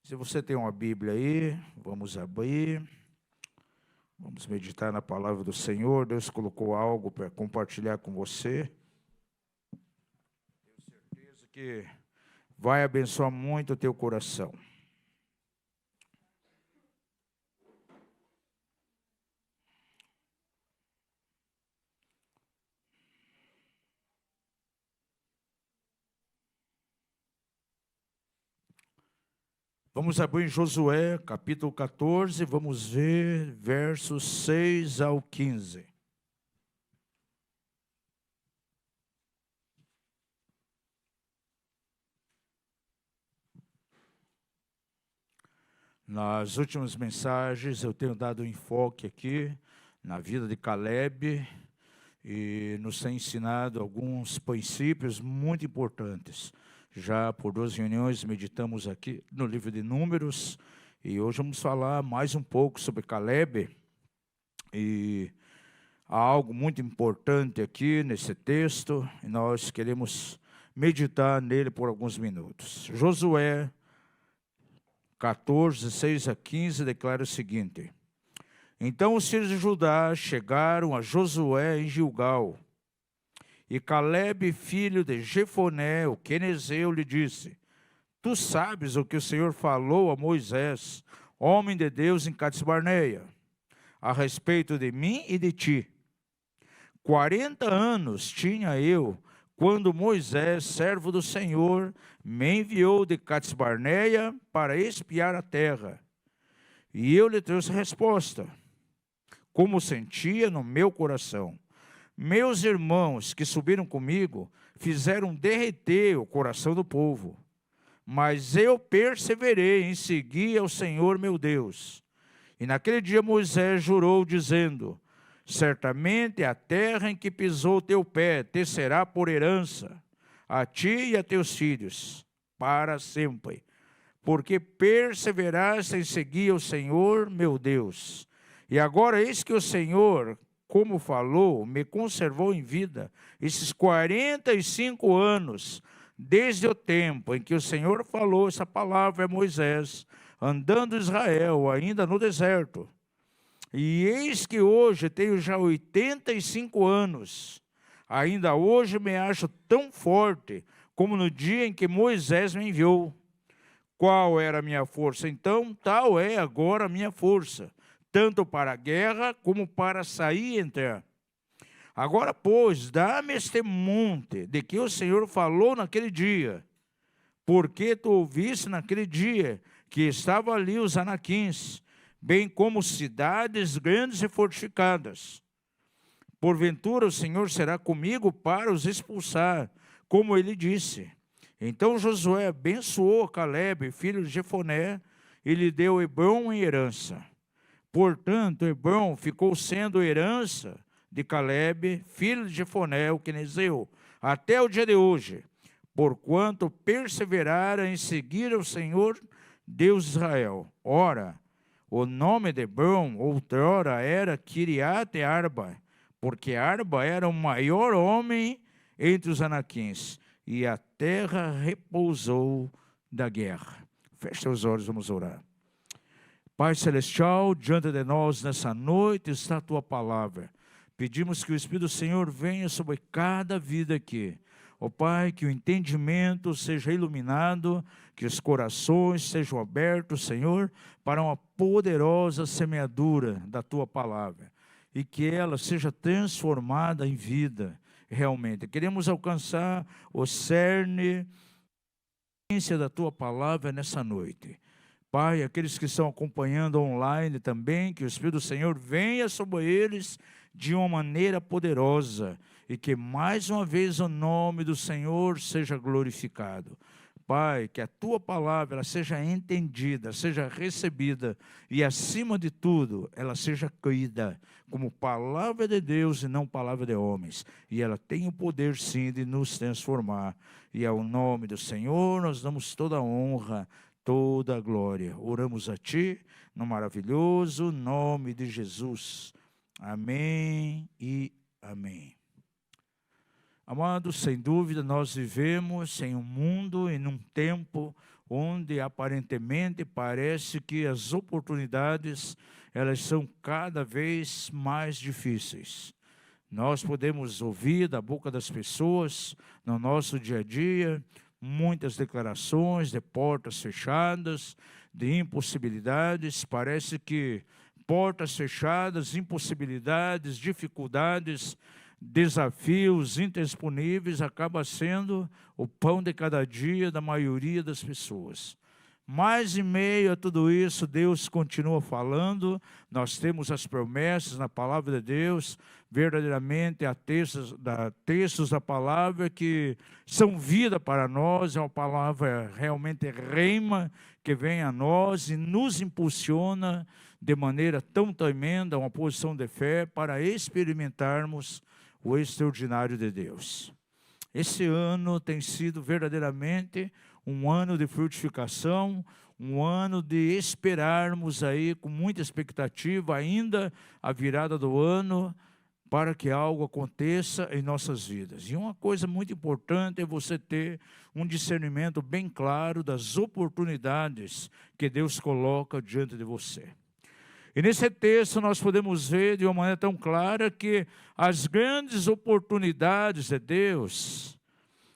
Se você tem uma Bíblia aí, vamos abrir. Vamos meditar na palavra do Senhor. Deus colocou algo para compartilhar com você. Tenho certeza que vai abençoar muito o teu coração. Vamos abrir em Josué, capítulo 14, vamos ver versos 6 ao 15. Nas últimas mensagens eu tenho dado enfoque aqui na vida de Caleb e nos tem ensinado alguns princípios muito importantes. Já por 2 reuniões meditamos aqui no livro de Números e hoje vamos falar mais um pouco sobre Caleb. E há algo muito importante aqui nesse texto e nós queremos meditar nele por alguns minutos. Josué 14, 6 a 15 declara o seguinte: Então os filhos de Judá chegaram a Josué em Gilgal, e Caleb, filho de Jefoné, o quenezeu, lhe disse: Tu sabes o que o Senhor falou a Moisés, homem de Deus, em Cades-Barneia, a respeito de mim e de ti. 40 anos tinha eu, quando Moisés, servo do Senhor, me enviou de Cades-Barneia para espiar a terra. E eu lhe trouxe resposta, como sentia no meu coração. Meus irmãos que subiram comigo fizeram derreter o coração do povo, mas eu perseverei em seguir ao Senhor meu Deus. E naquele dia Moisés jurou, dizendo: Certamente a terra em que pisou teu pé te será por herança, a ti e a teus filhos, para sempre, porque perseveraste em seguir ao Senhor meu Deus. E agora eis que o Senhor, como falou, me conservou em vida esses 45 anos, desde o tempo em que o Senhor falou essa palavra a Moisés, andando Israel ainda no deserto. E eis que hoje tenho já 85 anos, ainda hoje me acho tão forte como no dia em que Moisés me enviou. Qual era a minha força? Então, tal é agora a minha força, tanto para a guerra como para sair e entrar. Agora, pois, dá-me este monte de que o Senhor falou naquele dia, porque tu ouviste naquele dia que estavam ali os anaquins, bem como cidades grandes e fortificadas. Porventura o Senhor será comigo para os expulsar, como ele disse. Então Josué abençoou Caleb, filho de Jefoné, e lhe deu Hebrom em herança. Portanto, Hebrom ficou sendo herança de Caleb, filho de Jefoné, o quenezeu, até o dia de hoje, porquanto perseverara em seguir ao Senhor, Deus de Israel. Ora, o nome de Hebrom outrora era Kiriate Arba, porque Arba era o maior homem entre os anaquins, e a terra repousou da guerra. Feche os olhos, vamos orar. Pai Celestial, diante de nós nessa noite está a Tua palavra. Pedimos que o Espírito do Senhor venha sobre cada vida aqui. Ó Pai, que o entendimento seja iluminado, que os corações sejam abertos, Senhor, para uma poderosa semeadura da Tua palavra. E que ela seja transformada em vida, realmente. Queremos alcançar o cerne da Tua palavra nessa noite. Pai, aqueles que estão acompanhando online também, que o Espírito do Senhor venha sobre eles de uma maneira poderosa e que mais uma vez o nome do Senhor seja glorificado. Pai, que a Tua palavra ela seja entendida, seja recebida e acima de tudo ela seja crida como palavra de Deus e não palavra de homens. E ela tem o poder sim de nos transformar. E ao nome do Senhor nós damos toda a honra, toda a glória. Oramos a Ti no maravilhoso nome de Jesus. Amém e amém. Amados, sem dúvida nós vivemos em um mundo e num tempo onde aparentemente parece que as oportunidades elas são cada vez mais difíceis. Nós podemos ouvir da boca das pessoas, no nosso dia a dia, muitas declarações de portas fechadas, de impossibilidades. Parece que portas fechadas, impossibilidades, dificuldades, desafios indisponíveis acaba sendo o pão de cada dia da maioria das pessoas. Mas em meio a tudo isso, Deus continua falando. Nós temos as promessas na palavra de Deus, verdadeiramente há textos da palavra que são vida para nós, é uma palavra realmente rema, que vem a nós e nos impulsiona de maneira tão tremenda, uma posição de fé para experimentarmos o extraordinário de Deus. Esse ano tem sido verdadeiramente um ano de frutificação, um ano de esperarmos aí com muita expectativa ainda a virada do ano para que algo aconteça em nossas vidas. E uma coisa muito importante é você ter um discernimento bem claro das oportunidades que Deus coloca diante de você. E nesse texto nós podemos ver de uma maneira tão clara que as grandes oportunidades de Deus,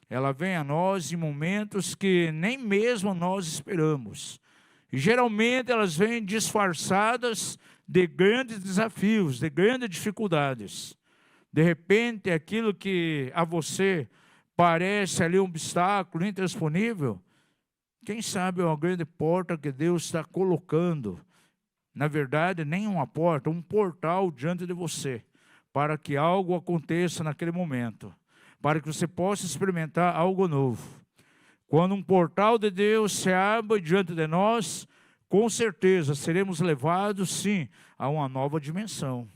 ela vem a nós em momentos que nem mesmo nós esperamos. E geralmente elas vêm disfarçadas de grandes desafios, de grandes dificuldades. De repente, aquilo que a você parece ali um obstáculo intransponível, quem sabe é uma grande porta que Deus está colocando. Na verdade, nem uma porta, um portal diante de você, para que algo aconteça naquele momento, para que você possa experimentar algo novo. Quando um portal de Deus se abre diante de nós, com certeza seremos levados, sim, a uma nova dimensão,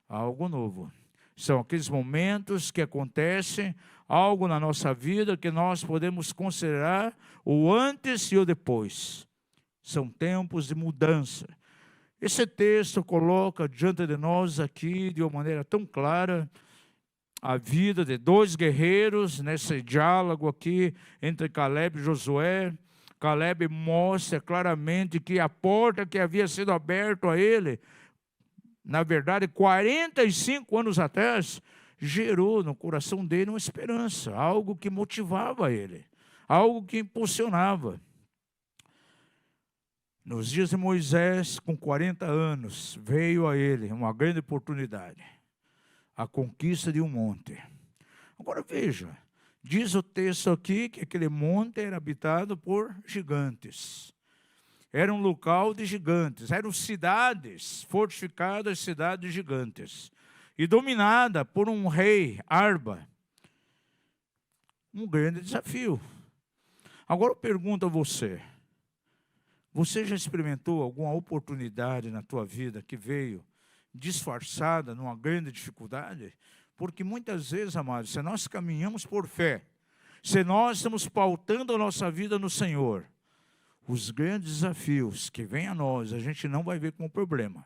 a algo novo. São aqueles momentos que acontecem, algo na nossa vida que nós podemos considerar o antes e o depois. São tempos de mudança. Esse texto coloca diante de nós aqui, de uma maneira tão clara, a vida de dois guerreiros, nesse diálogo aqui entre Caleb e Josué. Caleb mostra claramente que a porta que havia sido aberta a ele, na verdade, 45 anos atrás, gerou no coração dele uma esperança, algo que motivava ele, algo que impulsionava. Nos dias de Moisés, com 40 anos, veio a ele uma grande oportunidade, a conquista de um monte. Agora veja, diz o texto aqui que aquele monte era habitado por gigantes. Era um local de gigantes, eram cidades fortificadas, cidades gigantes, e dominada por um rei, Arba. Um grande desafio. Agora eu pergunto a você, você já experimentou alguma oportunidade na tua vida que veio disfarçada numa grande dificuldade? Porque muitas vezes, amados, se nós caminhamos por fé, se nós estamos pautando a nossa vida no Senhor, os grandes desafios que vêm a nós, a gente não vai ver como problema.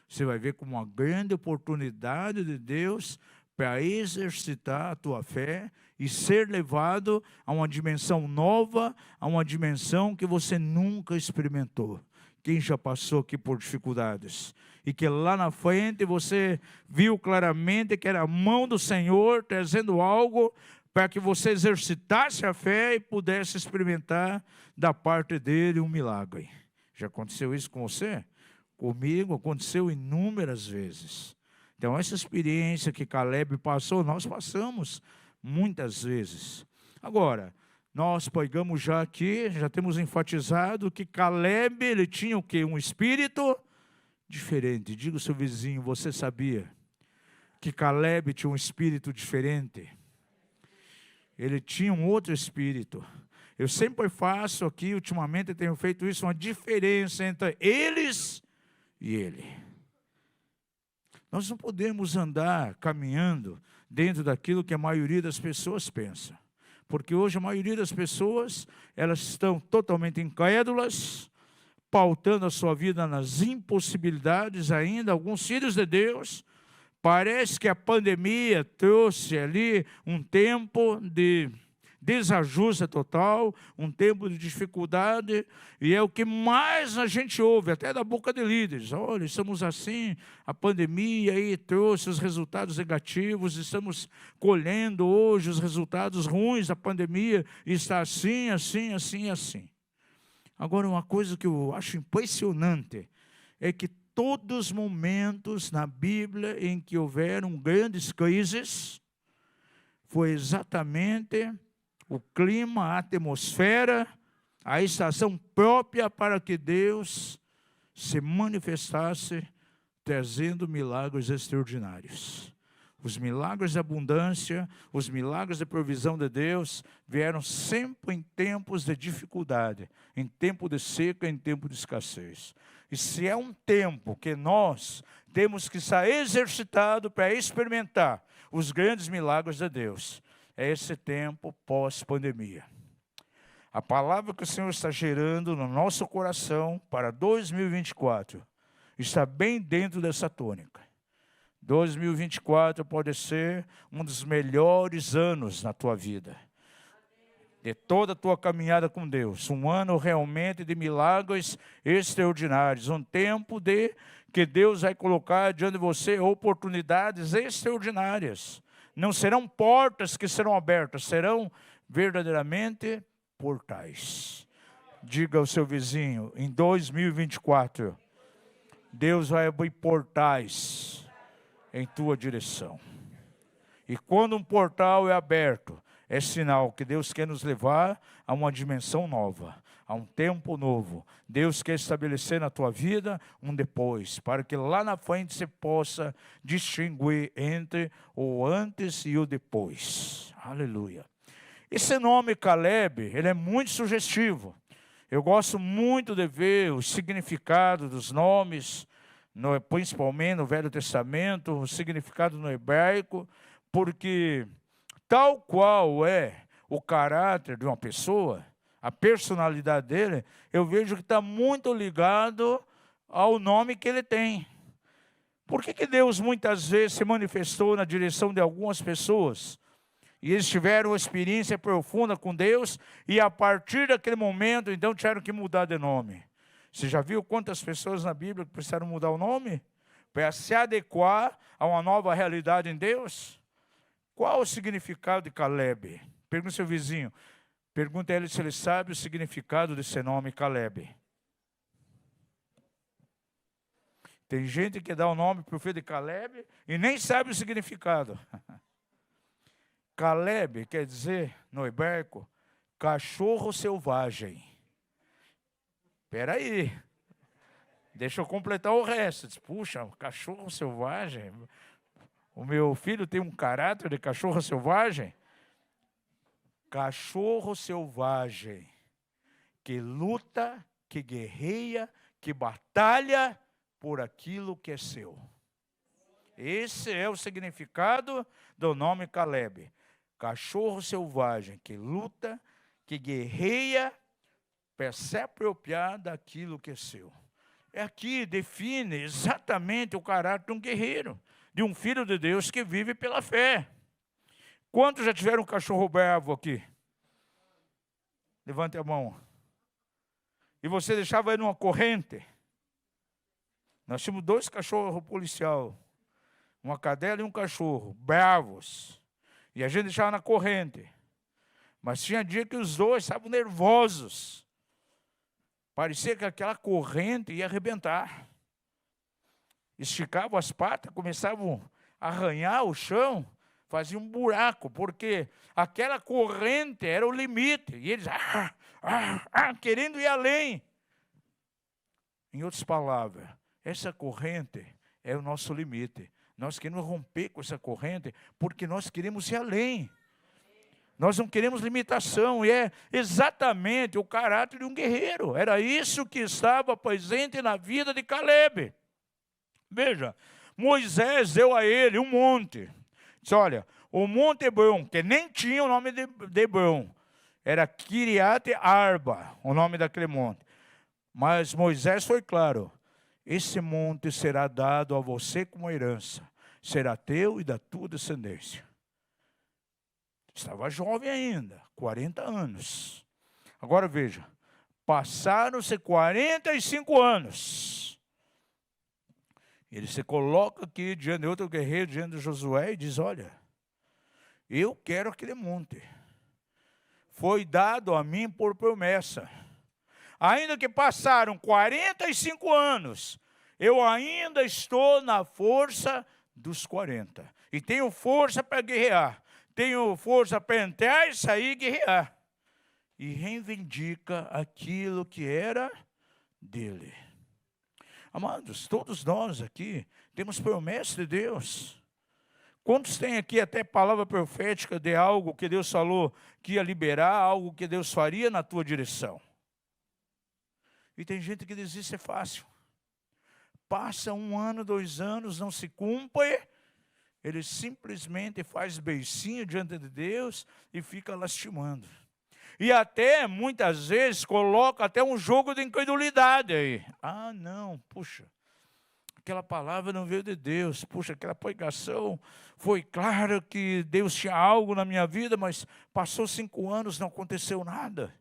Você vai ver como uma grande oportunidade de Deus para exercitar a tua fé e ser levado a uma dimensão nova, a uma dimensão que você nunca experimentou. Quem já passou aqui por dificuldades e que lá na frente você viu claramente que era a mão do Senhor trazendo algo para que você exercitasse a fé e pudesse experimentar da parte dele um milagre. Já aconteceu isso com você? Comigo aconteceu inúmeras vezes. Então essa experiência que Caleb passou, nós passamos muitas vezes. Agora, nós pegamos já aqui, já temos enfatizado que Caleb, ele tinha o quê? Um espírito diferente. Diga ao seu vizinho, você sabia que Caleb tinha um espírito diferente? Ele tinha um outro espírito. Eu sempre faço aqui, ultimamente tenho feito isso, uma diferença entre eles e ele. Nós não podemos andar caminhando dentro daquilo que a maioria das pessoas pensa. Porque hoje a maioria das pessoas, elas estão totalmente incrédulas, pautando a sua vida nas impossibilidades ainda. Alguns filhos de Deus, parece que a pandemia trouxe ali um tempo de desajuste total, um tempo de dificuldade, e é o que mais a gente ouve, até da boca de líderes. Olha, estamos assim, a pandemia aí trouxe os resultados negativos, estamos colhendo hoje os resultados ruins da pandemia, e está assim, assim, assim, assim. Agora, uma coisa que eu acho impressionante é que todos os momentos na Bíblia em que houveram grandes crises, foi exatamente o clima, a atmosfera, a estação própria para que Deus se manifestasse, trazendo milagres extraordinários. Os milagres de abundância, os milagres de provisão de Deus vieram sempre em tempos de dificuldade, em tempo de seca, em tempo de escassez. E se é um tempo que nós temos que estar exercitados para experimentar os grandes milagres de Deus, é esse tempo pós-pandemia. A palavra que o Senhor está gerando no nosso coração para 2024 está bem dentro dessa tônica. 2024 pode ser um dos melhores anos na tua vida, de toda a tua caminhada com Deus. Um ano realmente de milagres extraordinários. Um tempo de que Deus vai colocar diante de você oportunidades extraordinárias. Não serão portas que serão abertas, serão verdadeiramente portais. Diga ao seu vizinho, em 2024, Deus vai abrir portais em tua direção. E quando um portal é aberto, é sinal que Deus quer nos levar a uma dimensão nova, a um tempo novo. Deus quer estabelecer na tua vida um depois, para que lá na frente você possa distinguir entre o antes e o depois. Aleluia. Esse nome Caleb, ele é muito sugestivo. Eu gosto muito de ver o significado dos nomes, principalmente no Velho Testamento, o significado no hebraico, porque tal qual é o caráter de uma pessoa, a personalidade dele, eu vejo que está muito ligado ao nome que ele tem. Por que Deus muitas vezes se manifestou na direção de algumas pessoas? E eles tiveram uma experiência profunda com Deus, e a partir daquele momento, então, tiveram que mudar de nome. Você já viu quantas pessoas na Bíblia que precisaram mudar o nome? Para se adequar a uma nova realidade em Deus? Qual o significado de Caleb? Pergunta ao seu vizinho. Pergunta a ele se ele sabe o significado desse nome Caleb. Tem gente que dá o nome para o filho de Caleb e nem sabe o significado. Caleb quer dizer, no hebraico, cachorro selvagem. Espera aí, deixa eu completar o resto. Puxa, cachorro selvagem. O meu filho tem um caráter de cachorro selvagem. Cachorro selvagem, que luta, que guerreia, que batalha por aquilo que é seu. Esse é o significado do nome Caleb. Cachorro selvagem, que luta, que guerreia, para se apropriar daquilo que é seu. Aqui define exatamente o caráter de um guerreiro, de um filho de Deus que vive pela fé. Quantos já tiveram um cachorro bravo aqui? Levante a mão. E você deixava ele numa corrente? Nós tínhamos 2 cachorros policiais, uma cadela e um cachorro, bravos. E a gente deixava na corrente. Mas tinha dia que os 2 estavam nervosos. Parecia que aquela corrente ia arrebentar. Esticavam as patas, começavam a arranhar o chão, faziam um buraco, porque aquela corrente era o limite. E eles querendo ir além. Em outras palavras, essa corrente é o nosso limite. Nós queremos romper com essa corrente porque nós queremos ir além. Nós não queremos limitação, e é exatamente o caráter de um guerreiro. Era isso que estava presente na vida de Caleb. Veja, Moisés deu a ele um monte. Disse, olha, o Monte Hebron, que nem tinha o nome de Hebron, era Kiriat Arba, o nome daquele monte. Mas Moisés foi claro, esse monte será dado a você como herança, será teu e da tua descendência. Estava jovem ainda, 40 anos. Agora veja, passaram-se 45 anos. Ele se coloca aqui diante de outro guerreiro, diante de Josué, e diz, olha, eu quero aquele monte. Foi dado a mim por promessa. Ainda que passaram 45 anos, eu ainda estou na força dos 40. E tenho força para guerrear. Tenho força para entrar e sair e guerrear. E reivindica aquilo que era dele. Amados, todos nós aqui temos promessa de Deus. Quantos têm aqui até palavra profética de algo que Deus falou que ia liberar, algo que Deus faria na tua direção? E tem gente que diz, isso é fácil. Passa 1 ano, 2 anos, não se cumpre, ele simplesmente faz beicinho diante de Deus e fica lastimando. E até, muitas vezes, coloca até um jogo de incredulidade aí. Ah, não, puxa, aquela palavra não veio de Deus. Puxa, aquela pregação foi claro que Deus tinha algo na minha vida, mas passou 5 anos, não aconteceu nada.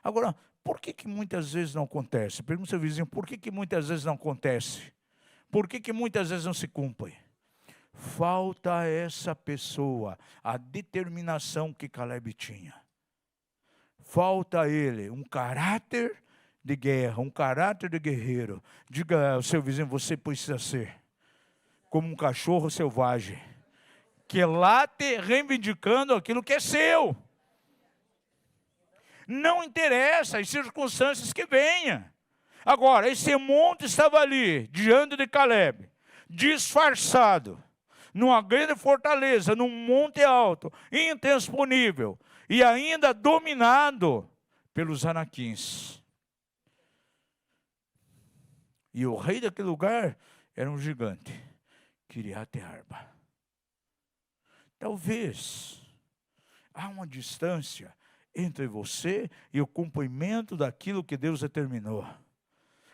Agora, por que muitas vezes não acontece? Pergunta ao seu vizinho, por que muitas vezes não acontece? Por que muitas vezes não se cumpre? Falta essa pessoa, a determinação que Caleb tinha. Falta a ele um caráter de guerra, um caráter de guerreiro. Diga ao seu vizinho, você precisa ser como um cachorro selvagem, que late reivindicando aquilo que é seu. Não interessa as circunstâncias que venham. Agora, esse monte estava ali, diante de Caleb, disfarçado, numa grande fortaleza, num monte alto, intransponível, e ainda dominado pelos anaquins. E o rei daquele lugar era um gigante, Quiriate-Arba. Talvez há uma distância entre você e o cumprimento daquilo que Deus determinou.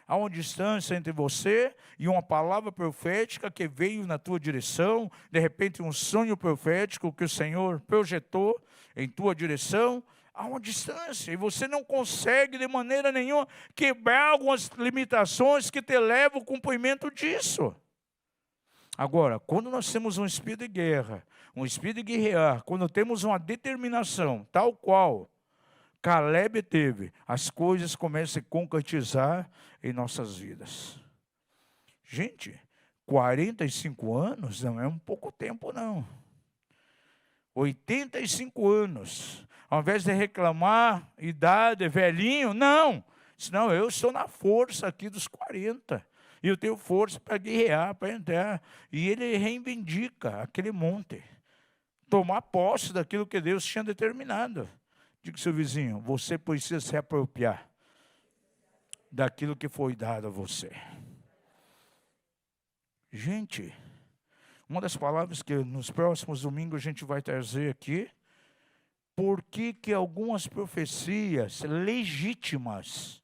Há uma distância entre você e uma palavra profética que veio na tua direção, de repente um sonho profético que o Senhor projetou em tua direção. Há uma distância e você não consegue de maneira nenhuma quebrar algumas limitações que te levam ao cumprimento disso. Agora, quando nós temos um espírito de guerra, um espírito de guerrear, quando temos uma determinação tal qual Caleb teve, as coisas começam a se concretizar em nossas vidas. Gente, 45 anos não é um pouco tempo não. 85 anos, ao invés de reclamar, idade, velhinho, não. Senão eu estou na força aqui dos 40. E eu tenho força para guerrear, para entrar. E ele reivindica aquele monte. Tomar posse daquilo que Deus tinha determinado. Diga ao seu vizinho, você precisa se apropriar daquilo que foi dado a você. Gente, uma das palavras que nos próximos domingos a gente vai trazer aqui, por que algumas profecias legítimas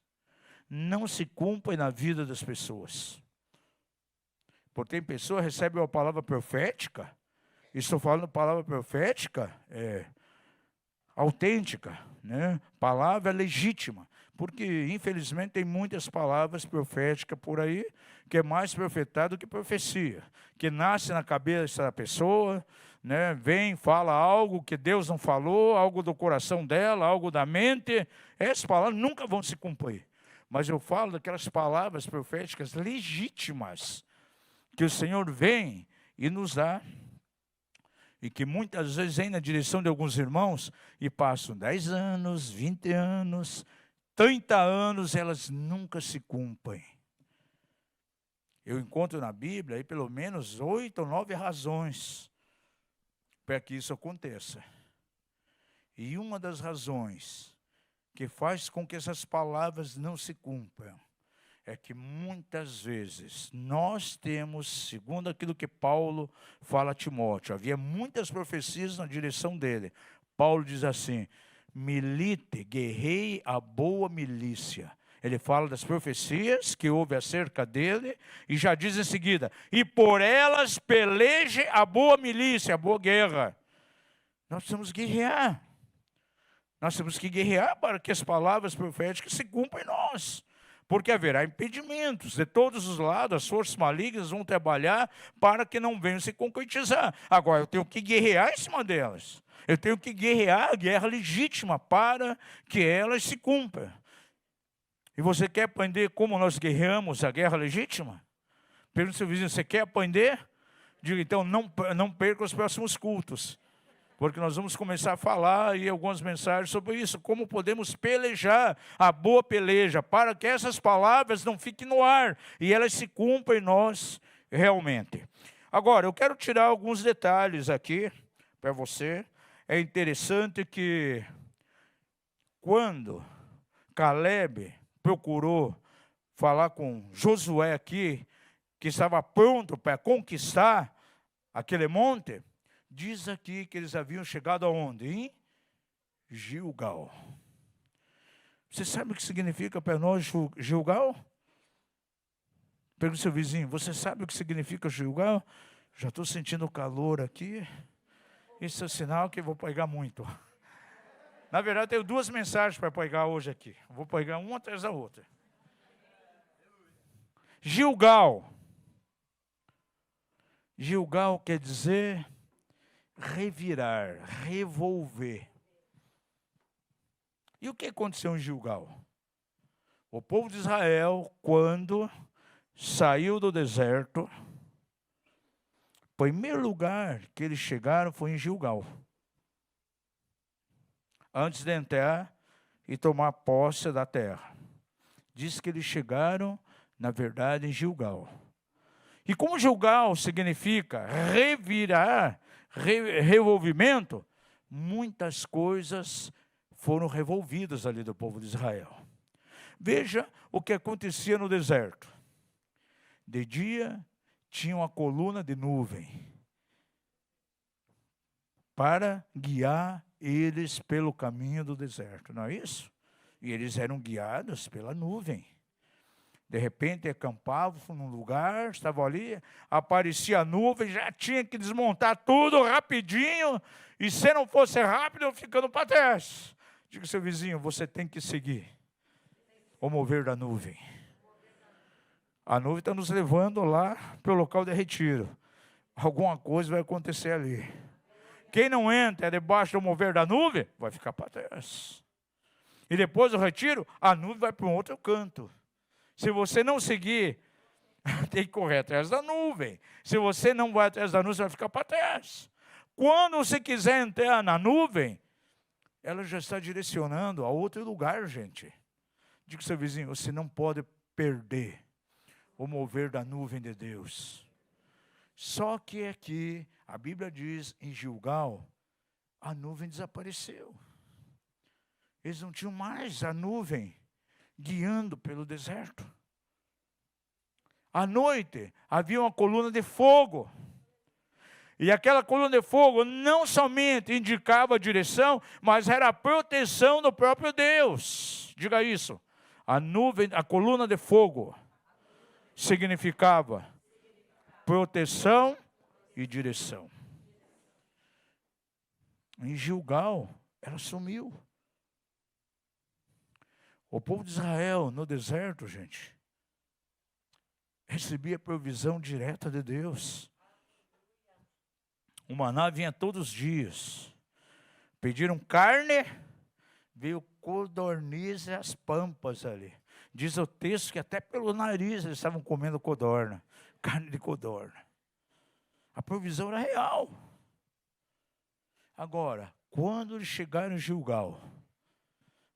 não se cumprem na vida das pessoas? Porque tem pessoa que recebe uma palavra profética, estou falando palavra profética, autêntica, né? Palavra legítima, porque infelizmente tem muitas palavras proféticas por aí, que é mais profetado que profecia, que nasce na cabeça da pessoa, né? Vem, fala algo que Deus não falou, algo do coração dela, algo da mente, essas palavras nunca vão se cumprir, mas eu falo daquelas palavras proféticas legítimas, que o Senhor vem e nos dá, e que muitas vezes vem na direção de alguns irmãos e passam 10 anos, 20 anos, 30 anos, elas nunca se cumprem. Eu encontro na Bíblia aí pelo menos 8 ou 9 razões para que isso aconteça. E uma das razões que faz com que essas palavras não se cumpram é que muitas vezes nós temos, segundo aquilo que Paulo fala a Timóteo, havia muitas profecias na direção dele. Paulo diz assim, milite, guerrei a boa milícia. Ele fala das profecias que houve acerca dele e já diz em seguida, e por elas peleje a boa milícia, a boa guerra. Nós precisamos guerrear. Nós temos que guerrear para que as palavras proféticas se cumpram em nós. Porque haverá impedimentos de todos os lados, as forças malignas vão trabalhar para que não venham se concretizar. Agora, eu tenho que guerrear em cima delas. Eu tenho que guerrear a guerra legítima para que elas se cumpram. E você quer aprender como nós guerreamos a guerra legítima? Pergunta ao seu vizinho, você quer aprender? Diga, então, não perca os próximos cultos. Porque nós vamos começar a falar aí algumas mensagens sobre isso, como podemos pelejar a boa peleja, para que essas palavras não fiquem no ar e elas se cumpram em nós realmente. Agora, eu quero tirar alguns detalhes aqui para você. É interessante que quando Caleb procurou falar com Josué aqui, que estava pronto para conquistar aquele monte, diz aqui que eles haviam chegado aonde? Em Gilgal. Você sabe o que significa para nós Gilgal? Pergunta ao seu vizinho, você sabe o que significa Gilgal? Já estou sentindo calor aqui. Isso é sinal que eu vou pregar muito. Na verdade, tenho duas mensagens para pregar hoje aqui. Vou pregar uma atrás da outra. Gilgal. Gilgal quer dizer revirar, revolver. E o que aconteceu em Gilgal? O povo de Israel, quando saiu do deserto, o primeiro lugar que eles chegaram foi em Gilgal. Antes de entrar e tomar posse da terra. Diz que eles chegaram, na verdade, em Gilgal. E como Gilgal significa revirar, revolvimento, muitas coisas foram revolvidas ali do povo de Israel. Veja o que acontecia no deserto. De dia tinha uma coluna de nuvem para guiar eles pelo caminho do deserto, não é isso? E eles eram guiados pela nuvem. De repente, acampavam num lugar, estavam ali, aparecia a nuvem, já tinha que desmontar tudo rapidinho, e se não fosse rápido, eu ficando para trás. Diga ao seu vizinho, você tem que seguir o mover da nuvem. A nuvem está nos levando lá para o local de retiro. Alguma coisa vai acontecer ali. Quem não entra debaixo do mover da nuvem, vai ficar para trás. E depois do retiro, a nuvem vai para um outro canto. Se você não seguir, tem que correr atrás da nuvem. Se você não vai atrás da nuvem, você vai ficar para trás. Quando você quiser entrar na nuvem, ela já está direcionando a outro lugar, gente. Diga ao seu vizinho, você não pode perder o mover da nuvem de Deus. Só que aqui, a Bíblia diz, em Gilgal, a nuvem desapareceu. Eles não tinham mais a nuvem guiando pelo deserto. À noite, havia uma coluna de fogo. E aquela coluna de fogo não somente indicava a direção, mas era a proteção do próprio Deus. Diga isso. A nuvem, a coluna de fogo significava proteção e direção. Em Gilgal, ela sumiu. O povo de Israel, no deserto, gente, recebia provisão direta de Deus. O maná vinha todos os dias. Pediram carne, veio codorniz e as pampas ali. Diz o texto que até pelo nariz eles estavam comendo codorna, carne de codorna. A provisão era real. Agora, quando eles chegaram em Gilgal,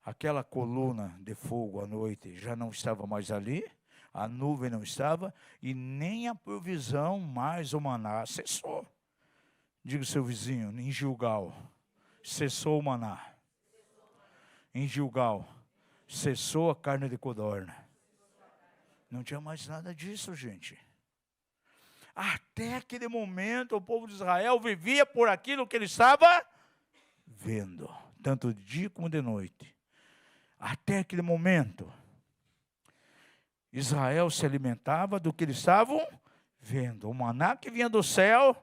aquela coluna de fogo à noite já não estava mais ali, a nuvem não estava, e nem a provisão mais o maná cessou. Diga ao seu vizinho, em Gilgal, cessou o maná. Em Gilgal, cessou a carne de codorna. Não tinha mais nada disso, gente. Até aquele momento, o povo de Israel vivia por aquilo que ele estava vendo, tanto de dia como de noite. Até aquele momento, Israel se alimentava do que eles estavam vendo. O maná que vinha do céu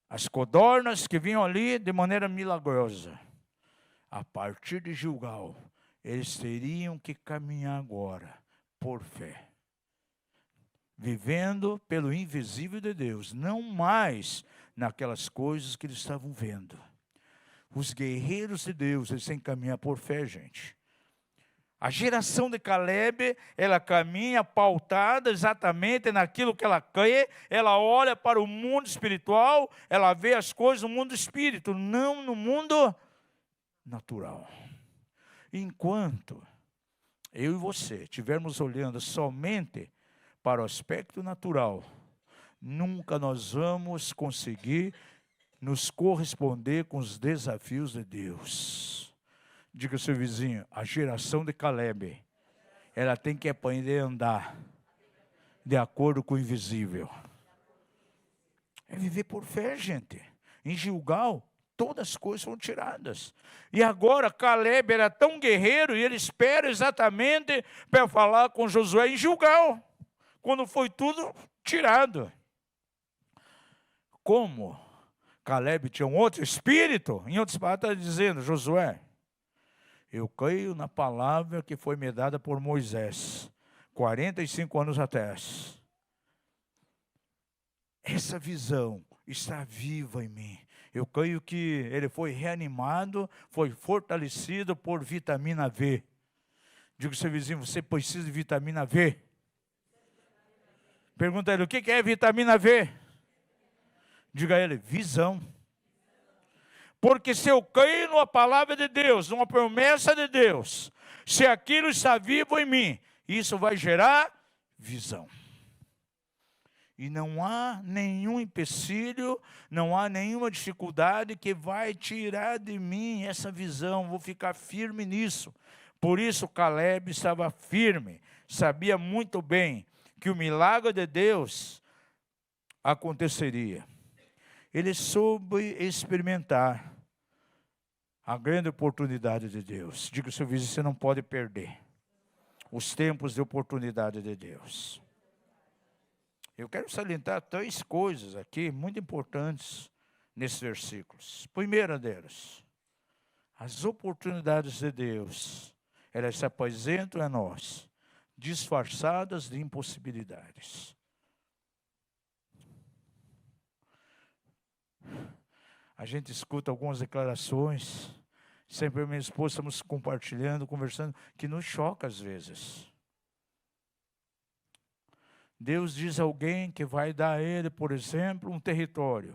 As codornas que vinham ali de maneira milagrosa. A partir de Gilgal, eles teriam que caminhar agora por fé. Vivendo pelo invisível de Deus, não mais naquelas coisas que eles estavam vendo. Os guerreiros de Deus, eles têm que caminhar por fé, gente. A geração de Caleb, ela caminha pautada exatamente naquilo que ela crê, ela olha para o mundo espiritual, ela vê as coisas no mundo espírito, não no mundo natural. Enquanto eu e você estivermos olhando somente para o aspecto natural, nunca nós vamos conseguir nos corresponder com os desafios de Deus. Diga ao seu vizinho, a geração de Caleb, ela tem que aprender a andar de acordo com o invisível. É viver por fé, gente. Em Gilgal, todas as coisas foram tiradas. E agora Caleb era tão guerreiro e ele espera exatamente para falar com Josué em Gilgal, quando foi tudo tirado. Como Caleb tinha um outro espírito, em outras palavras está dizendo, Josué, eu creio na palavra que foi me dada por Moisés, 45 anos atrás. Essa visão está viva em mim. Eu creio que ele foi reanimado, foi fortalecido por vitamina V. Diga ao seu vizinho, você precisa de vitamina V? Pergunta a ele, o que é vitamina V? Diga a ele, visão. Porque se eu creio numa palavra de Deus, numa promessa de Deus, se aquilo está vivo em mim, isso vai gerar visão. E não há nenhum empecilho, não há nenhuma dificuldade que vai tirar de mim essa visão. Vou ficar firme nisso. Por isso Caleb estava firme, sabia muito bem que o milagre de Deus aconteceria. Ele soube experimentar a grande oportunidade de Deus. Diga ao seu vizinho, você não pode perder os tempos de oportunidade de Deus. Eu quero salientar 3 coisas aqui, muito importantes, nesses versículos. Primeira delas, as oportunidades de Deus, elas se apresentam a nós, disfarçadas de impossibilidades. A gente escuta algumas declarações, sempre eu e minha esposa estamos compartilhando, conversando, que nos choca às vezes. Deus diz a alguém que vai dar a ele, por exemplo, um território,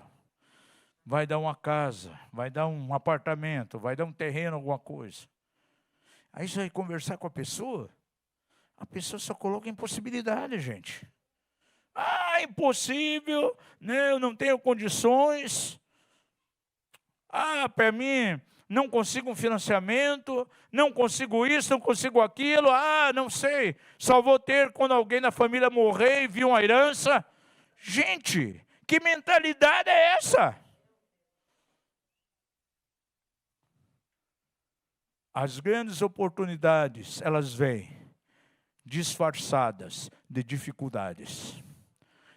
vai dar uma casa, vai dar um apartamento, vai dar um terreno, alguma coisa. Aí você vai conversar com a pessoa só coloca impossibilidade, gente. Ah, impossível, né? Eu não tenho condições. Ah, para mim, não consigo um financiamento, não consigo isso, não consigo aquilo. Ah, não sei, só vou ter quando alguém da família morrer e vir uma herança. Gente, que mentalidade é essa? As grandes oportunidades, elas vêm disfarçadas de dificuldades,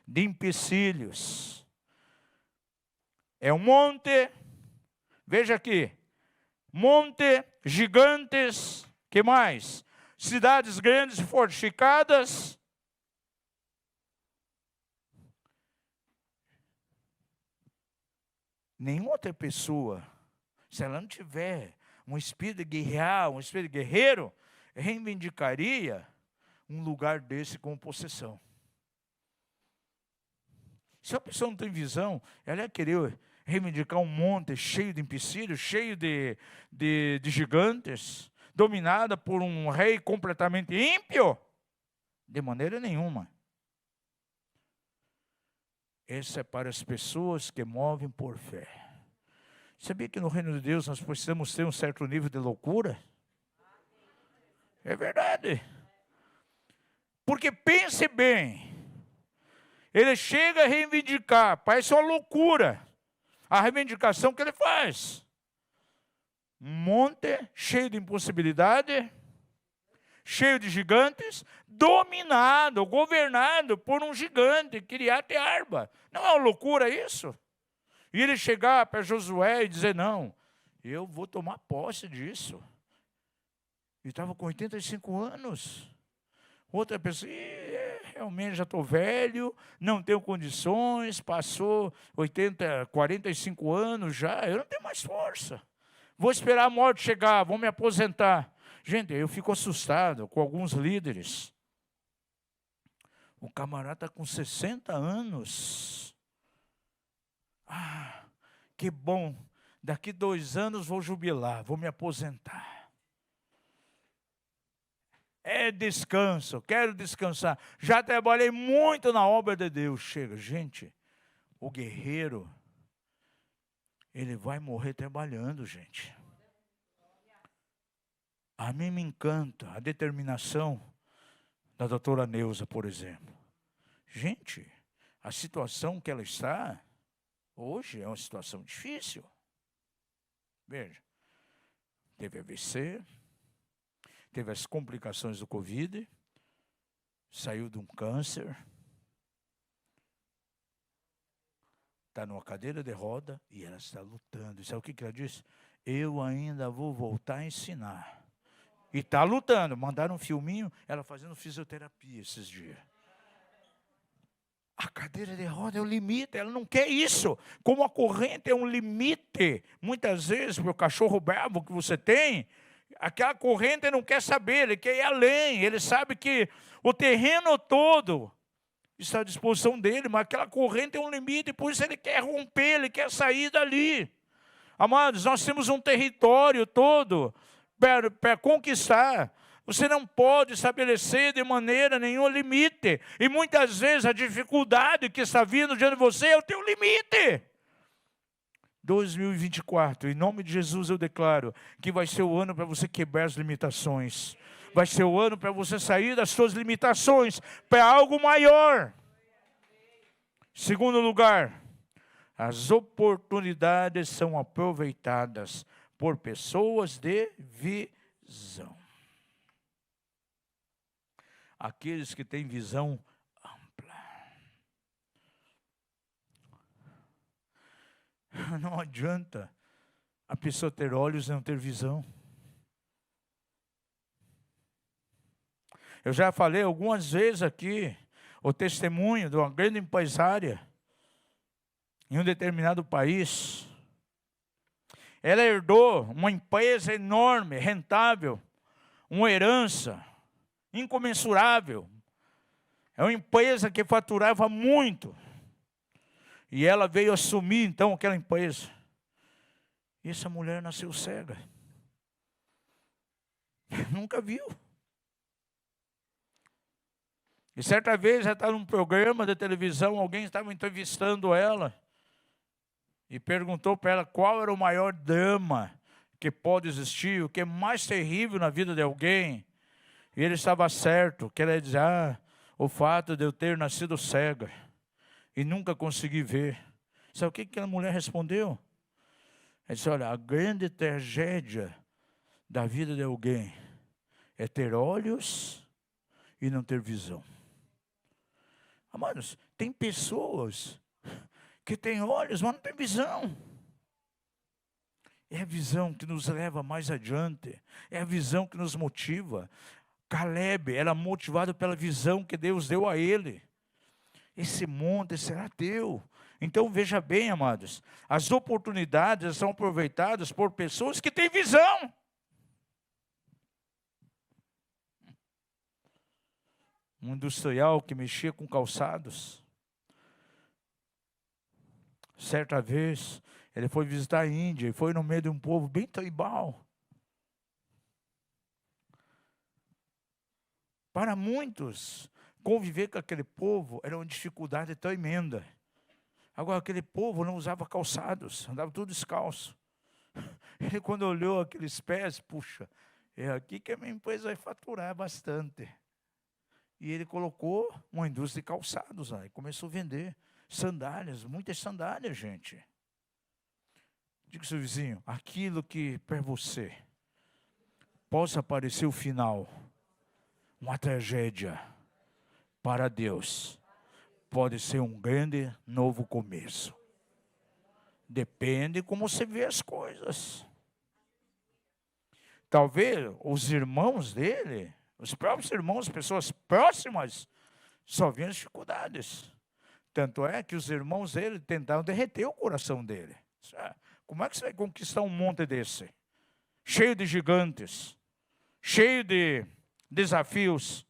de empecilhos. É um monte, veja aqui, monte, gigantes, que mais? Cidades grandes e fortificadas. Nenhuma outra pessoa, se ela não tiver um espírito de guerrear, um espírito de guerreiro, reivindicaria um lugar desse como possessão. Se a pessoa não tem visão, ela ia querer reivindicar um monte cheio de empecilhos, cheio de gigantes, dominada por um rei completamente ímpio? De maneira nenhuma. Esse é para as pessoas que movem por fé. Sabia que no reino de Deus nós precisamos ter um certo nível de loucura? É verdade. Porque pense bem, ele chega a reivindicar, parece uma loucura a reivindicação que ele faz. Um monte cheio de impossibilidade, cheio de gigantes, dominado, governado por um gigante, Kiriat Arba. Não é uma loucura isso? E ele chegar para Josué e dizer, não, eu vou tomar posse disso. Ele estava com 85 anos. Outra pessoa, realmente já estou velho, não tenho condições, passou 45 anos já, eu não tenho mais força. Vou esperar a morte chegar, vou me aposentar. Gente, eu fico assustado com alguns líderes. O camarada está com 60 anos. Ah, que bom, daqui 2 anos vou jubilar, vou me aposentar. É descanso, quero descansar. Já trabalhei muito na obra de Deus. Chega, gente, o guerreiro, ele vai morrer trabalhando, gente. A mim me encanta a determinação da doutora Neuza, por exemplo. Gente, a situação que ela está hoje é uma situação difícil. Veja, teve AVC, teve as complicações do Covid, saiu de um câncer, está numa cadeira de roda e ela está lutando. E sabe o que ela disse? Eu ainda vou voltar a ensinar. E está lutando. Mandaram um filminho, ela fazendo fisioterapia esses dias. A cadeira de roda é o limite, ela não quer isso. Como a corrente é um limite, muitas vezes, para o cachorro bravo que você tem, aquela corrente não quer saber, ele quer ir além. Ele sabe que o terreno todo está à disposição dele, mas aquela corrente é um limite, por isso ele quer romper, ele quer sair dali. Amados, nós temos um território todo para conquistar. Você não pode estabelecer de maneira nenhum limite. E muitas vezes a dificuldade que está vindo diante de você é o teu limite. 2024, em nome de Jesus eu declaro que vai ser o ano para você quebrar as limitações. Vai ser o ano para você sair das suas limitações para algo maior. Segundo lugar, as oportunidades são aproveitadas por pessoas de visão. Aqueles que têm visão ampla. Não adianta a pessoa ter olhos e não ter visão. Eu já falei algumas vezes aqui o testemunho de uma grande empresária em um determinado país. Ela herdou uma empresa enorme, rentável, uma herança incomensurável. É uma empresa que faturava muito. E ela veio assumir então aquela empresa. E essa mulher nasceu cega. Nunca viu. E certa vez ela estava num programa de televisão, alguém estava entrevistando ela. E perguntou para ela qual era o maior drama que pode existir, o que é mais terrível na vida de alguém. E ele estava certo, que ela ia dizer, o fato de eu ter nascido cega e nunca consegui ver. Sabe o que aquela mulher respondeu? Ela disse, olha, a grande tragédia da vida de alguém é ter olhos e não ter visão. Amados, tem pessoas que têm olhos, mas não têm visão. É a visão que nos leva mais adiante, é a visão que nos motiva. Caleb era motivado pela visão que Deus deu a ele. Esse monte será teu. Então veja bem, amados, as oportunidades são aproveitadas por pessoas que têm visão. Um industrial que mexia com calçados. Certa vez, ele foi visitar a Índia e foi no meio de um povo bem tribal. Para muitos, conviver com aquele povo era uma dificuldade tremenda. Agora, aquele povo não usava calçados, andava tudo descalço. Ele, quando olhou aqueles pés, puxa, é aqui que a minha empresa vai faturar bastante. E ele colocou uma indústria de calçados lá e começou a vender sandálias, muitas sandálias, gente. Diga ao seu vizinho, aquilo que para você possa parecer o final, uma tragédia, para Deus pode ser um grande novo começo. Depende como você vê as coisas. Talvez os irmãos dele, os próprios irmãos, pessoas próximas, só viam as dificuldades. Tanto é que os irmãos dele tentaram derreter o coração dele. Como é que você vai conquistar um monte desse? Cheio de gigantes, cheio de desafios.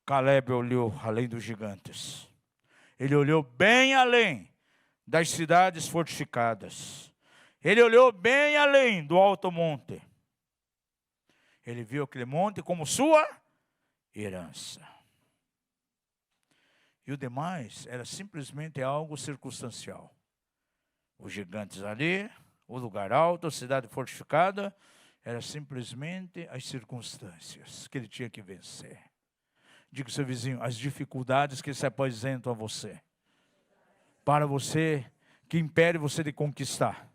Caleb olhou além dos gigantes. Ele olhou bem além das cidades fortificadas. Ele olhou bem além do alto monte. Ele viu aquele monte como sua herança. E o demais era simplesmente algo circunstancial. Os gigantes ali, o lugar alto, a cidade fortificada, era simplesmente as circunstâncias que ele tinha que vencer. Diga ao seu vizinho, as dificuldades que se apresentam a você, para você, que impede você de conquistar,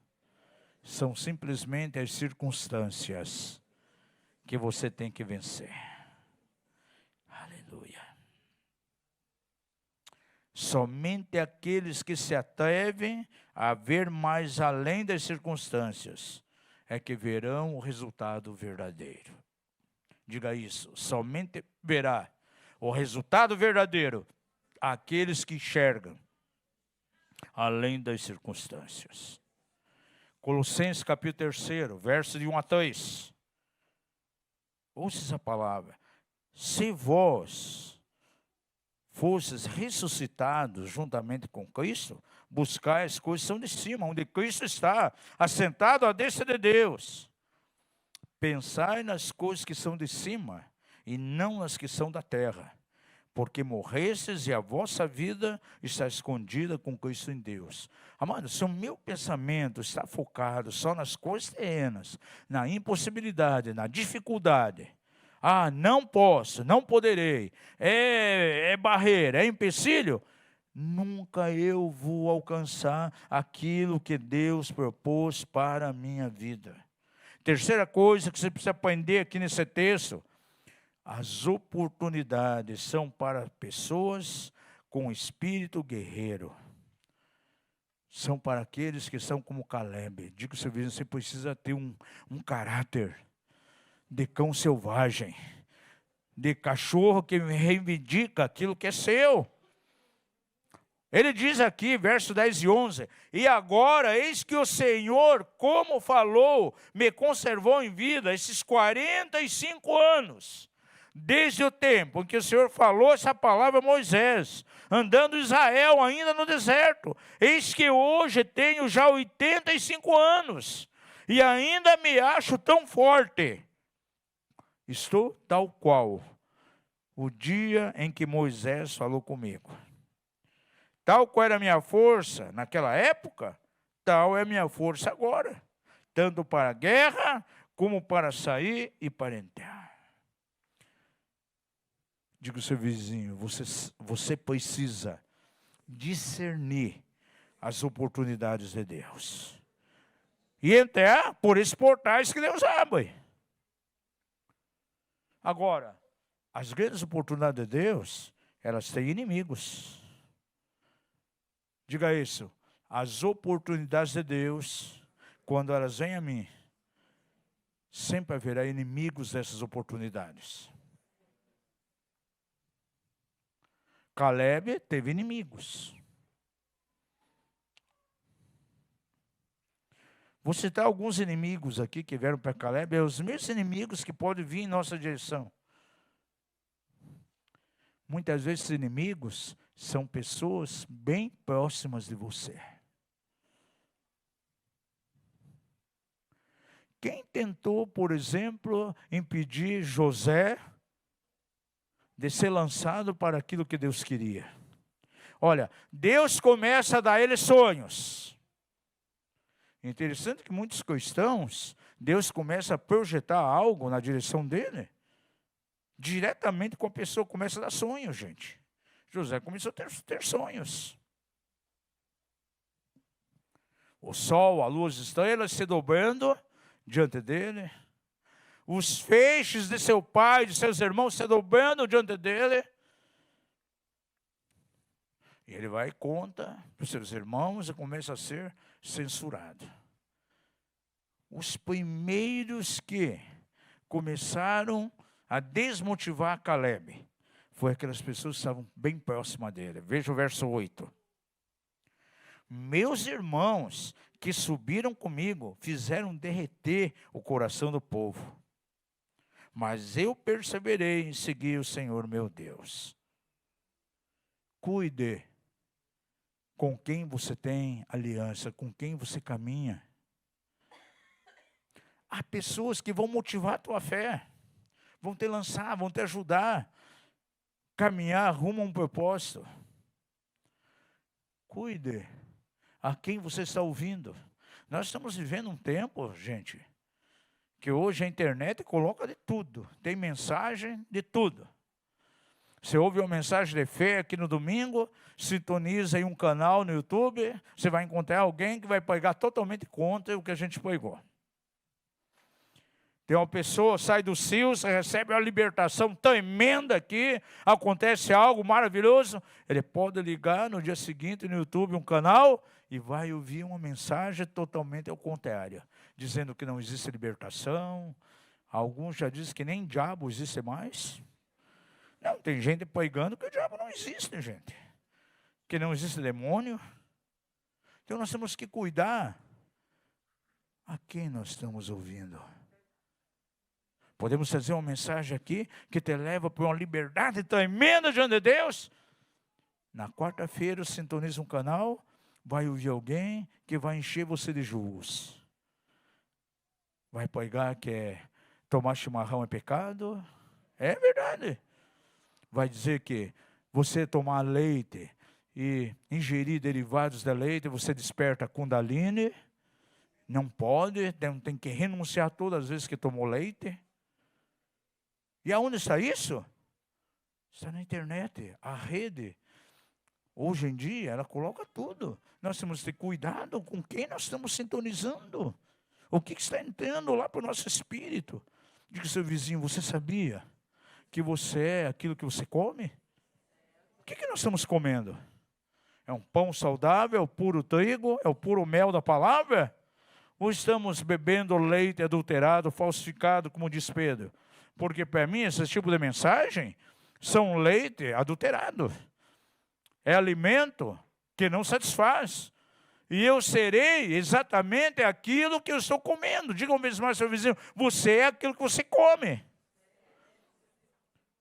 são simplesmente as circunstâncias que você tem que vencer. Aleluia. Somente aqueles que se atrevem a ver mais além das circunstâncias é que verão o resultado verdadeiro. Diga isso, somente verá o resultado verdadeiro aqueles que enxergam além das circunstâncias. Colossenses capítulo 3, verso de 1 a 3. Ouça essa palavra. Se vós fosses ressuscitados juntamente com Cristo, buscai as coisas que são de cima, onde Cristo está, assentado à destra de Deus. Pensai nas coisas que são de cima, e não nas que são da terra, porque morrestes e a vossa vida está escondida com Cristo em Deus. Amado, se o meu pensamento está focado só nas coisas terrenas, na impossibilidade, na dificuldade, não posso, não poderei, é barreira, é empecilho, nunca eu vou alcançar aquilo que Deus propôs para a minha vida. Terceira coisa que você precisa aprender aqui nesse texto: as oportunidades são para pessoas com espírito guerreiro. São para aqueles que são como Caleb. Digo ao seu vizinho, você precisa ter um caráter de cão selvagem, de cachorro que reivindica aquilo que é seu. Ele diz aqui, verso 10 e 11, e agora, eis que o Senhor, como falou, me conservou em vida esses 45 anos. Desde o tempo em que o Senhor falou essa palavra a Moisés, andando Israel ainda no deserto. Eis que hoje tenho já 85 anos, e ainda me acho tão forte. Estou tal qual o dia em que Moisés falou comigo. Tal qual era a minha força naquela época, tal é a minha força agora. Tanto para a guerra, como para sair e para entrar. Diga ao seu vizinho, você precisa discernir as oportunidades de Deus. E entrar por esses portais que Deus abre. Agora, as grandes oportunidades de Deus, elas têm inimigos. Diga isso. As oportunidades de Deus, quando elas vêm a mim, sempre haverá inimigos dessas oportunidades. Caleb teve inimigos. Vou citar alguns inimigos aqui que vieram para Caleb. É os mesmos inimigos que podem vir em nossa direção. Muitas vezes esses inimigos são pessoas bem próximas de você. Quem tentou, por exemplo, impedir José de ser lançado para aquilo que Deus queria? Olha, Deus começa a dar a ele sonhos. Interessante que muitos cristãos, Deus começa a projetar algo na direção dele, diretamente com a pessoa começa a dar sonhos, gente. José começou a ter sonhos. O sol, a luz, as estrelas se dobrando diante dele. Os feixes de seu pai, de seus irmãos se dobrando diante dele. E ele vai e conta para os seus irmãos e começa a ser censurado. Os primeiros que começaram a desmotivar Caleb foi aquelas pessoas que estavam bem próximas dele. Veja o verso 8. Meus irmãos que subiram comigo fizeram derreter o coração do povo. Mas eu perseverei em seguir o Senhor meu Deus. Cuide com quem você tem aliança, com quem você caminha. Há pessoas que vão motivar a tua fé, vão te lançar, vão te ajudar a caminhar rumo a um propósito. Cuide a quem você está ouvindo. Nós estamos vivendo um tempo, gente, que hoje a internet coloca de tudo. Tem mensagem de tudo. Você ouve uma mensagem de fé aqui no domingo, sintoniza em um canal no YouTube, você vai encontrar alguém que vai pregar totalmente contra o que a gente pregou. Tem uma pessoa, sai do CIO, recebe uma libertação tremenda aqui, acontece algo maravilhoso, ele pode ligar no dia seguinte no YouTube um canal e vai ouvir uma mensagem totalmente ao contrário, dizendo que não existe libertação. Alguns já dizem que nem diabo existe mais. Não, tem gente pregando que o diabo não existe, gente. Que não existe demônio. Então nós temos que cuidar a quem nós estamos ouvindo. Podemos trazer uma mensagem aqui que te leva para uma liberdade tremenda diante de Deus. Na quarta-feira, sintoniza um canal, vai ouvir alguém que vai encher você de julgos. Vai pregar que tomar chimarrão é pecado. É verdade. Vai dizer que você tomar leite e ingerir derivados de leite, você desperta a Kundalini. Não pode, tem que renunciar todas as vezes que tomou leite. E aonde está isso? Está na internet, a rede. Hoje em dia, ela coloca tudo. Nós temos que ter cuidado com quem nós estamos sintonizando. O que está entrando lá para o nosso espírito. Diga ao seu vizinho, você sabia que você é aquilo que você come? O que nós estamos comendo? É um pão saudável, é o puro trigo, é o puro mel da palavra? Ou estamos bebendo leite adulterado, falsificado, como diz Pedro? Porque para mim, esse tipo de mensagem são leite adulterado. É alimento que não satisfaz. E eu serei exatamente aquilo que eu estou comendo. Diga mesmo ao seu vizinho, você é aquilo que você come.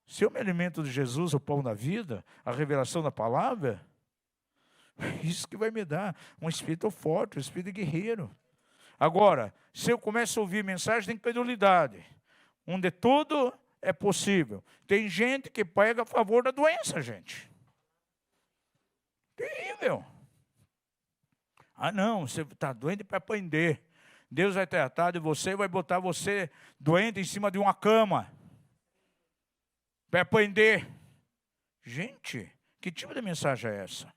Se eu me alimento de Jesus, o pão da vida, a revelação da palavra, isso que vai me dar um espírito forte, um espírito guerreiro. Agora, se eu começo a ouvir mensagem de incredulidade, onde tudo é possível. Tem gente que prega a favor da doença, gente. Terrível. Ah, não, você está doente para aprender. Deus vai tratar de você e vai botar você doente em cima de uma cama. Para aprender. Gente, que tipo de mensagem é essa?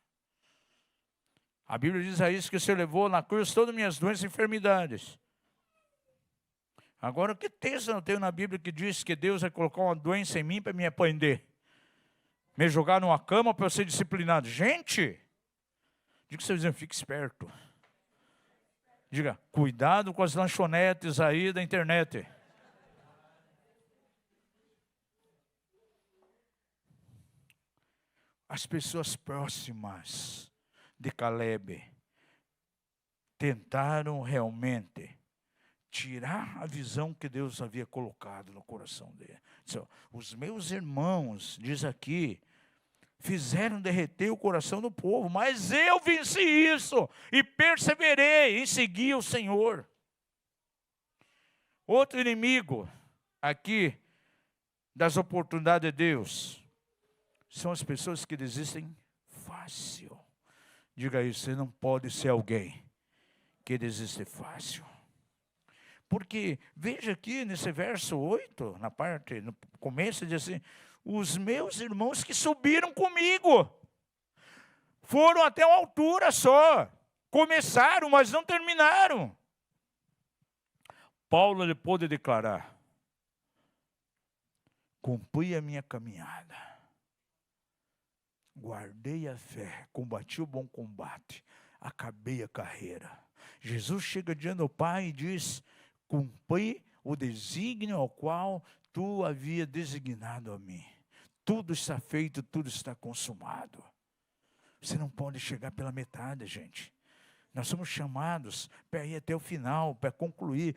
A Bíblia diz a isso que você levou na cruz todas as minhas doenças e enfermidades. Agora, que texto eu tenho na Bíblia que diz que Deus vai colocar uma doença em mim para me aprender? Me jogar numa cama para eu ser disciplinado? Gente, diga que você dizendo, fique esperto. Diga, cuidado com as lanchonetes aí da internet. As pessoas próximas de Caleb tentaram realmente tirar a visão que Deus havia colocado no coração dele. Os meus irmãos, diz aqui, fizeram derreter o coração do povo, mas eu venci isso e perseverei em seguir o Senhor. Outro inimigo aqui das oportunidades de Deus são as pessoas que desistem fácil. Diga isso, você não pode ser alguém que desiste fácil. Porque, veja aqui nesse verso 8, no começo, diz assim, os meus irmãos que subiram comigo, foram até uma altura só, começaram, mas não terminaram. Paulo ele pôde declarar, cumpri a minha caminhada, guardei a fé, combati o bom combate, acabei a carreira. Jesus chega diante do Pai e diz: cumpri o desígnio ao qual tu havia designado a mim. Tudo está feito, tudo está consumado. Você não pode chegar pela metade, gente. Nós somos chamados para ir até o final, para concluir.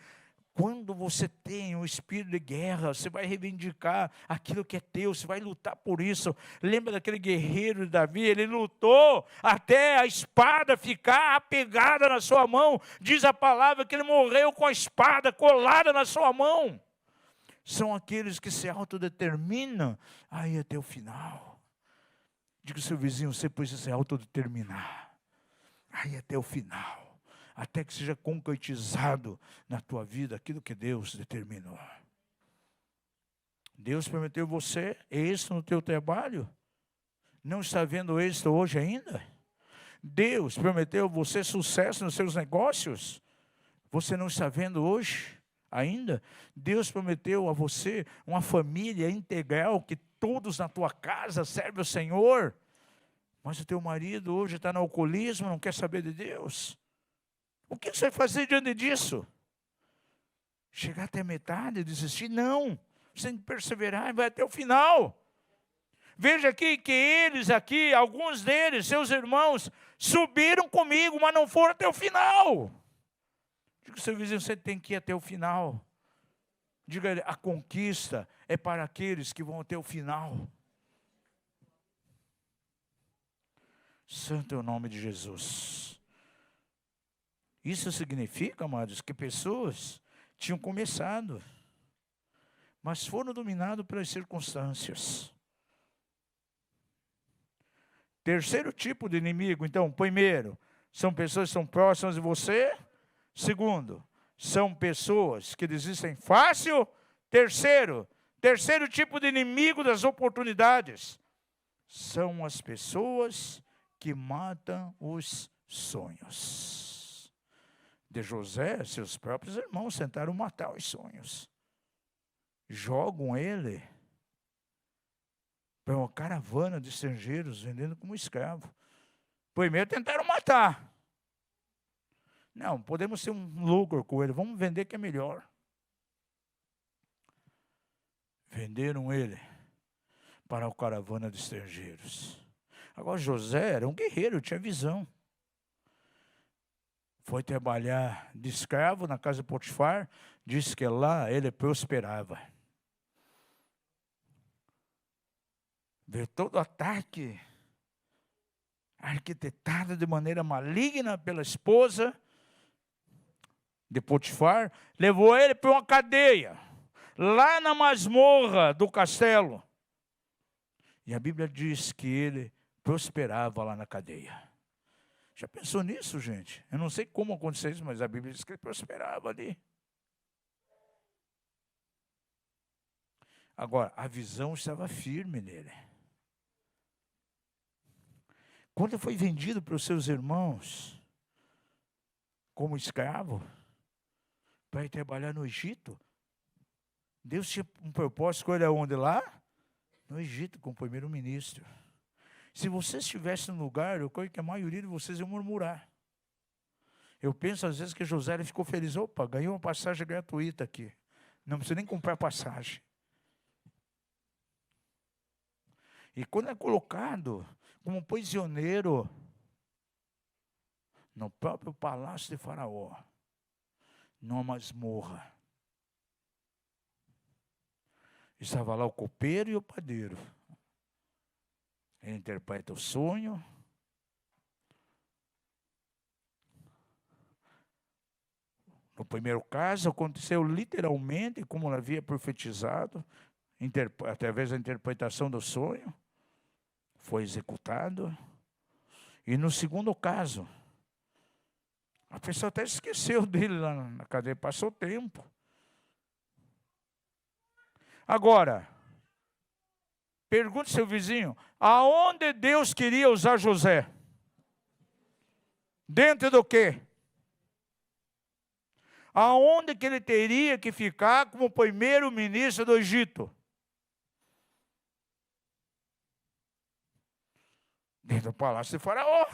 Quando você tem um espírito de guerra, você vai reivindicar aquilo que é teu, você vai lutar por isso. Lembra daquele guerreiro de Davi? Ele lutou até a espada ficar apegada na sua mão. Diz a palavra que ele morreu com a espada colada na sua mão. São aqueles que se autodeterminam a ir até o final. Diga ao seu vizinho: você precisa se autodeterminar a ir até o final. Até que seja concretizado na tua vida aquilo que Deus determinou. Deus prometeu você êxito no teu trabalho. Não está vendo êxito hoje ainda? Deus prometeu você sucesso nos seus negócios. Você não está vendo hoje ainda? Deus prometeu a você uma família integral, que todos na tua casa servem ao Senhor. Mas o teu marido hoje está no alcoolismo, não quer saber de Deus. O que você vai fazer diante disso? Chegar até a metade e desistir? Não. Você tem que perseverar e vai até o final. Veja aqui que eles aqui, alguns deles, seus irmãos, subiram comigo, mas não foram até o final. Diga ao seu vizinho: você tem que ir até o final. Diga: a conquista é para aqueles que vão até o final. Santo é o nome de Jesus. Isso significa, amados, que pessoas tinham começado, mas foram dominados pelas circunstâncias. Terceiro tipo de inimigo, então: primeiro, são pessoas que são próximas de você. Segundo, são pessoas que desistem fácil. Terceiro tipo de inimigo das oportunidades, são as pessoas que matam os sonhos. De José, seus próprios irmãos tentaram matar os sonhos. Jogam ele para uma caravana de estrangeiros, vendendo como escravo. Primeiro tentaram matar. Não, podemos ter um lucro com ele, vamos vender que é melhor. Venderam ele para a caravana de estrangeiros. Agora José era um guerreiro, tinha visão. Foi trabalhar de escravo na casa de Potifar, disse que lá ele prosperava. Veio todo o ataque arquitetado de maneira maligna pela esposa de Potifar, levou ele para uma cadeia, lá na masmorra do castelo. E a Bíblia diz que ele prosperava lá na cadeia. Já pensou nisso, gente? Eu não sei como aconteceu isso, mas a Bíblia diz que ele prosperava ali. Agora, a visão estava firme nele. Quando ele foi vendido para os seus irmãos como escravo, para ir trabalhar no Egito, Deus tinha um propósito com ele aonde? Lá? No Egito, como primeiro-ministro. Se você estivesse no lugar, eu creio que a maioria de vocês iam murmurar. Eu penso às vezes que José ele ficou feliz. Opa, ganhou uma passagem gratuita aqui. Não precisa nem comprar passagem. E quando é colocado como prisioneiro no próprio palácio de Faraó, numa masmorra, estava lá o copeiro e o padeiro. Ele interpreta o sonho. No primeiro caso, aconteceu literalmente como ele havia profetizado, através da interpretação do sonho. Foi executado. E no segundo caso, a pessoa até esqueceu dele lá na cadeia, passou tempo. Agora, pergunte ao seu vizinho: aonde Deus queria usar José? Dentro do quê? Aonde que ele teria que ficar como primeiro-ministro do Egito? Dentro do palácio de Faraó.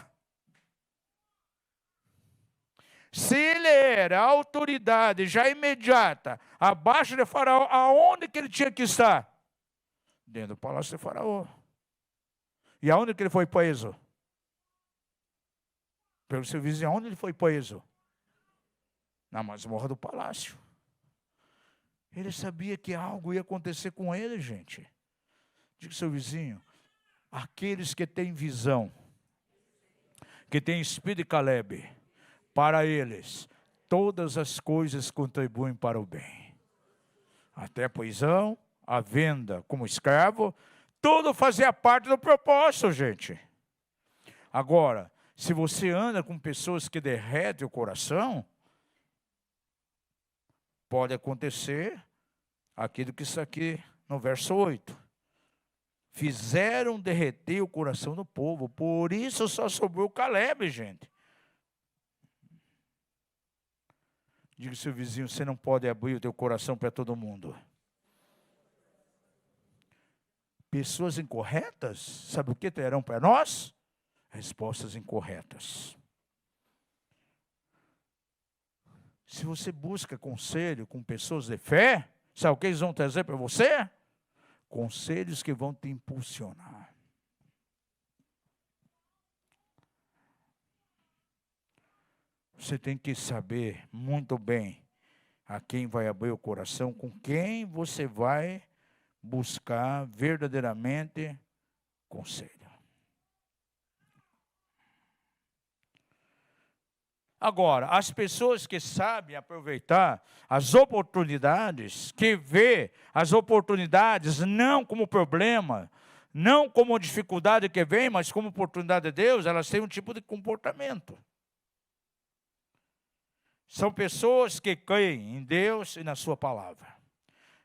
Se ele era a autoridade já imediata, abaixo de Faraó, aonde que ele tinha que estar? Dentro do palácio de Faraó. E aonde que ele foi preso? Pelo seu vizinho, aonde ele foi preso? Na masmorra do palácio. Ele sabia que algo ia acontecer com ele, gente. Diga ao seu vizinho, aqueles que têm visão, que têm espírito de Caleb, para eles, todas as coisas contribuem para o bem. Até a prisão, a venda como escravo, tudo fazia parte do propósito, gente. Agora, se você anda com pessoas que derretem o coração, pode acontecer aquilo que está aqui no verso 8. Fizeram derreter o coração do povo, por isso só sobrou Caleb, gente. Diga ao seu vizinho, você não pode abrir o teu coração para todo mundo. Pessoas incorretas, sabe o que terão para nós? Respostas incorretas. Se você busca conselho com pessoas de fé, sabe o que eles vão trazer para você? Conselhos que vão te impulsionar. Você tem que saber muito bem a quem vai abrir o coração, com quem você vai buscar verdadeiramente conselho. Agora, as pessoas que sabem aproveitar as oportunidades, que vê as oportunidades não como problema, não como dificuldade que vem, mas como oportunidade de Deus, elas têm um tipo de comportamento. São pessoas que creem em Deus e na sua palavra.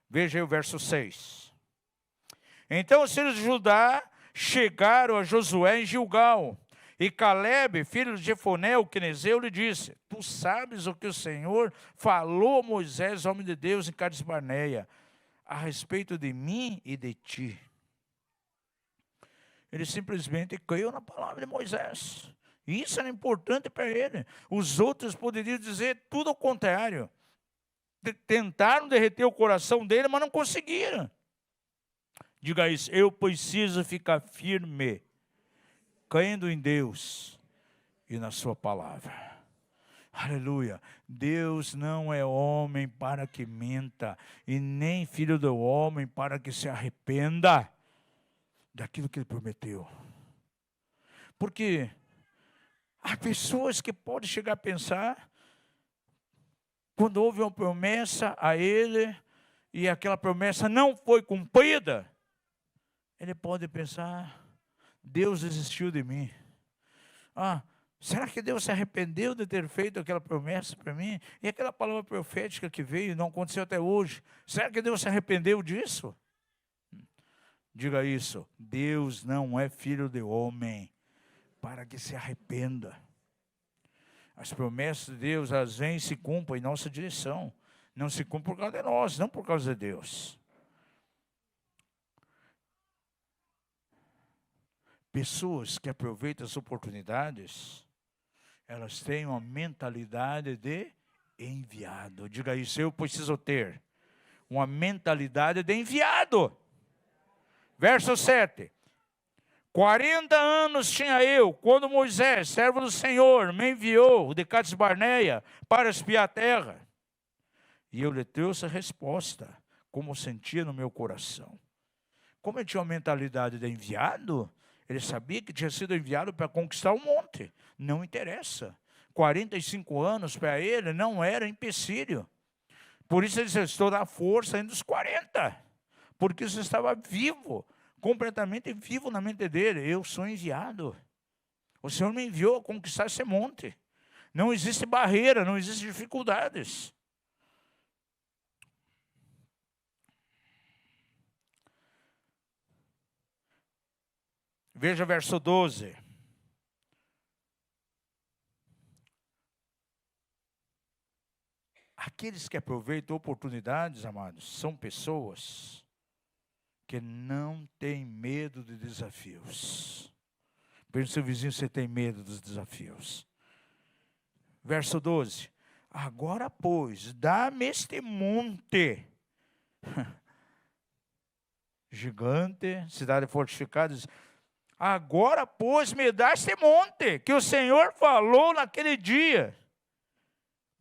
Veja aí o verso 6. Então os filhos de Judá chegaram a Josué em Gilgal. E Caleb, filho de Jefoné, o quenezeu, lhe disse: Tu sabes o que o Senhor falou a Moisés, homem de Deus, em Cades Barneia, a respeito de mim e de ti. Ele simplesmente creu na palavra de Moisés. Isso era importante para ele. Os outros poderiam dizer tudo ao contrário. Tentaram derreter o coração dele, mas não conseguiram. Diga isso, eu preciso ficar firme, crendo em Deus e na sua palavra. Aleluia. Deus não é homem para que minta, e nem filho do homem para que se arrependa daquilo que ele prometeu. Porque há pessoas que podem chegar a pensar, quando houve uma promessa a ele, e aquela promessa não foi cumprida, ele pode pensar, Deus desistiu de mim. Será que Deus se arrependeu de ter feito aquela promessa para mim? E aquela palavra profética que veio, não aconteceu até hoje. Será que Deus se arrependeu disso? Diga isso, Deus não é filho de homem para que se arrependa. As promessas de Deus, elas vêm e se cumprem em nossa direção. Não se cumprem por causa de nós, não por causa de Deus. Pessoas que aproveitam as oportunidades, elas têm uma mentalidade de enviado. Diga isso, eu preciso ter uma mentalidade de enviado. Verso 7. 40 anos tinha eu, quando Moisés, servo do Senhor, me enviou de Cades Barneia para espiar a terra. E eu lhe trouxe a resposta, como sentia no meu coração. Como ele tinha uma mentalidade de enviado, ele sabia que tinha sido enviado para conquistar o monte. Não interessa. 45 anos para ele não era empecilho. Por isso ele disse, estou na força ainda dos 40. Porque isso estava vivo, completamente vivo na mente dele. Eu sou enviado. O Senhor me enviou a conquistar esse monte. Não existe barreira, não existe dificuldades. Veja verso 12. Aqueles que aproveitam oportunidades, amados, são pessoas que não têm medo de desafios. Pergunta seu vizinho, você tem medo dos desafios? Verso 12. Agora, pois, dá-me este monte. Gigante, cidade fortificada. Diz, agora, pois, me dá este monte que o Senhor falou naquele dia.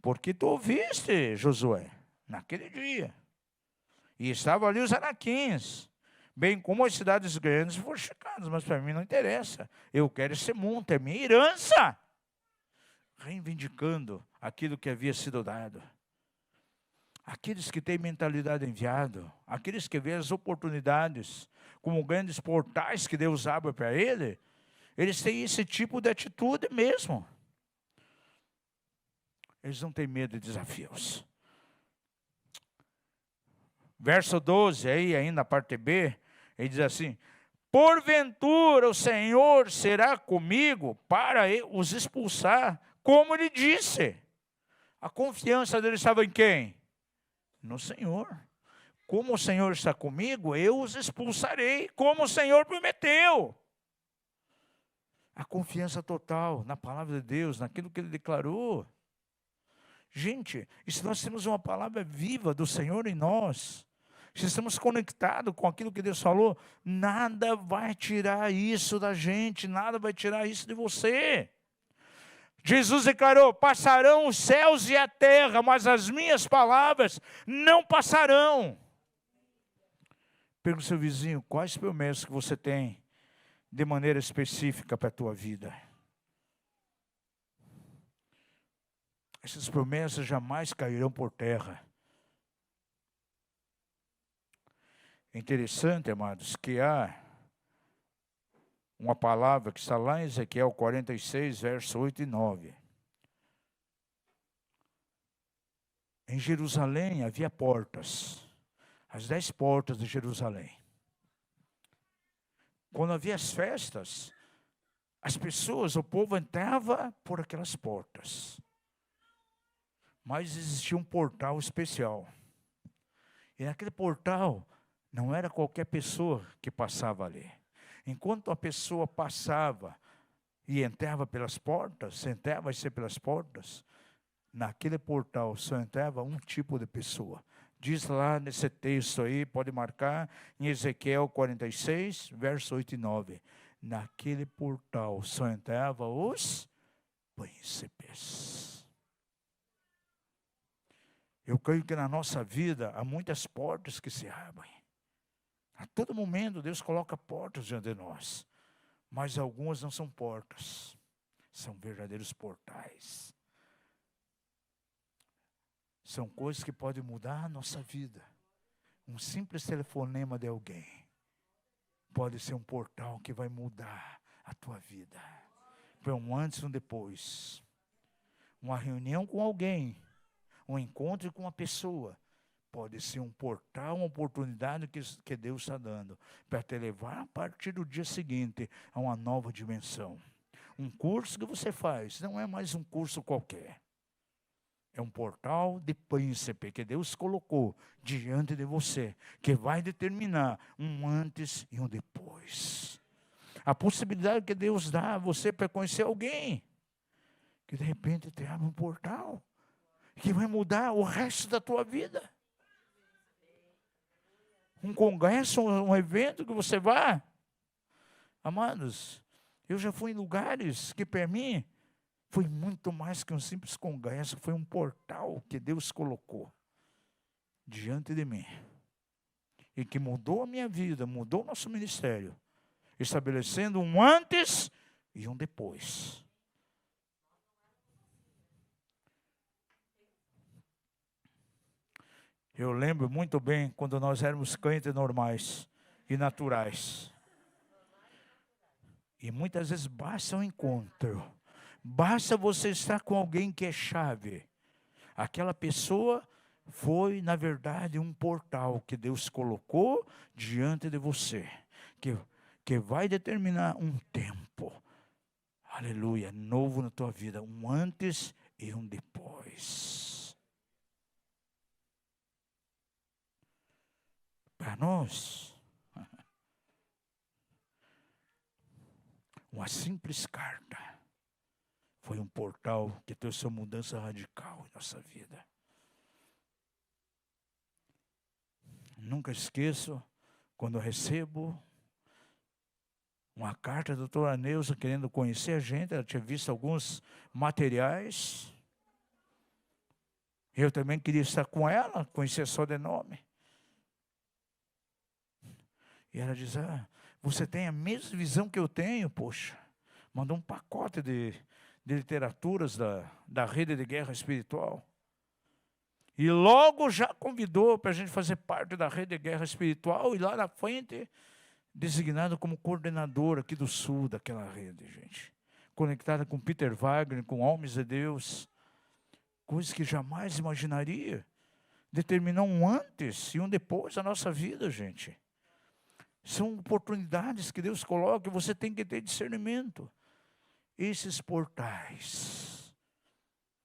Porque tu ouviste, Josué, naquele dia. E estavam ali os anaquins, bem como as cidades grandes e fortificadas. Mas para mim não interessa. Eu quero esse monte, é minha herança. Reivindicando aquilo que havia sido dado. Aqueles que têm mentalidade enviado, aqueles que veem as oportunidades como grandes portais que Deus abre para eles têm esse tipo de atitude mesmo. Eles não têm medo de desafios. Verso 12, aí ainda a parte B, ele diz assim, porventura o Senhor será comigo para os expulsar, como ele disse. A confiança dele estava em quem? No Senhor. Como o Senhor está comigo, eu os expulsarei, como o Senhor prometeu. A confiança total na palavra de Deus, naquilo que Ele declarou. Gente, e se nós temos uma palavra viva do Senhor em nós, se estamos conectados com aquilo que Deus falou, nada vai tirar isso da gente, nada vai tirar isso de você. Jesus declarou, passarão os céus e a terra, mas as minhas palavras não passarão. Pergunta ao seu vizinho, quais promessas que você tem de maneira específica para a tua vida? Essas promessas jamais cairão por terra. É interessante, amados, que há uma palavra que está lá em Ezequiel 46, versos 8 e 9. Em Jerusalém havia portas, as 10 portas de Jerusalém. Quando havia as festas, as pessoas, o povo entrava por aquelas portas. Mas existia um portal especial. E naquele portal, não era qualquer pessoa que passava ali. Enquanto a pessoa passava e entrava pelas portas, entrava-se pelas portas, naquele portal só entrava um tipo de pessoa. Diz lá nesse texto aí, pode marcar, em Ezequiel 46, verso 8 e 9. Naquele portal só entravam os príncipes. Eu creio que na nossa vida há muitas portas que se abrem. A todo momento Deus coloca portas diante de nós. Mas algumas não são portas, são verdadeiros portais. São coisas que podem mudar a nossa vida. Um simples telefonema de alguém pode ser um portal que vai mudar a tua vida. Para um antes e um depois. Uma reunião com alguém, um encontro com uma pessoa, pode ser um portal, uma oportunidade que Deus está dando para te levar a partir do dia seguinte a uma nova dimensão. Um curso que você faz não é mais um curso qualquer. É um portal de príncipe que Deus colocou diante de você, que vai determinar um antes e um depois. A possibilidade que Deus dá a você para conhecer alguém, que de repente te abre um portal, que vai mudar o resto da tua vida. Um congresso, um evento que você vá. Amados, eu já fui em lugares que para mim foi muito mais que um simples congresso, foi um portal que Deus colocou diante de mim. E que mudou a minha vida, mudou o nosso ministério, estabelecendo um antes e um depois. Eu lembro muito bem quando nós éramos crentes normais e naturais. E muitas vezes basta um encontro. Basta você estar com alguém que é chave. Aquela pessoa foi, na verdade, um portal que Deus colocou diante de você. Que vai determinar um tempo. Aleluia, novo na tua vida. Um antes e um depois. Para nós, Uma simples carta foi um portal que trouxe uma mudança radical em nossa vida. Nunca esqueço quando eu recebo uma carta da doutora Neuza querendo conhecer a gente. Ela tinha visto alguns materiais. Eu também queria estar com ela, conhecer só de nome. E ela diz, você tem a mesma visão que eu tenho, poxa. Mandou um pacote de literaturas da rede de guerra espiritual. E logo já convidou para a gente fazer parte da rede de guerra espiritual. E lá na frente, designado como coordenador aqui do sul daquela rede, gente. Conectada com Peter Wagner, com homens de Deus. Coisas que jamais imaginaria. Determinou um antes e um depois da nossa vida, gente. São oportunidades que Deus coloca e você tem que ter discernimento. Esses portais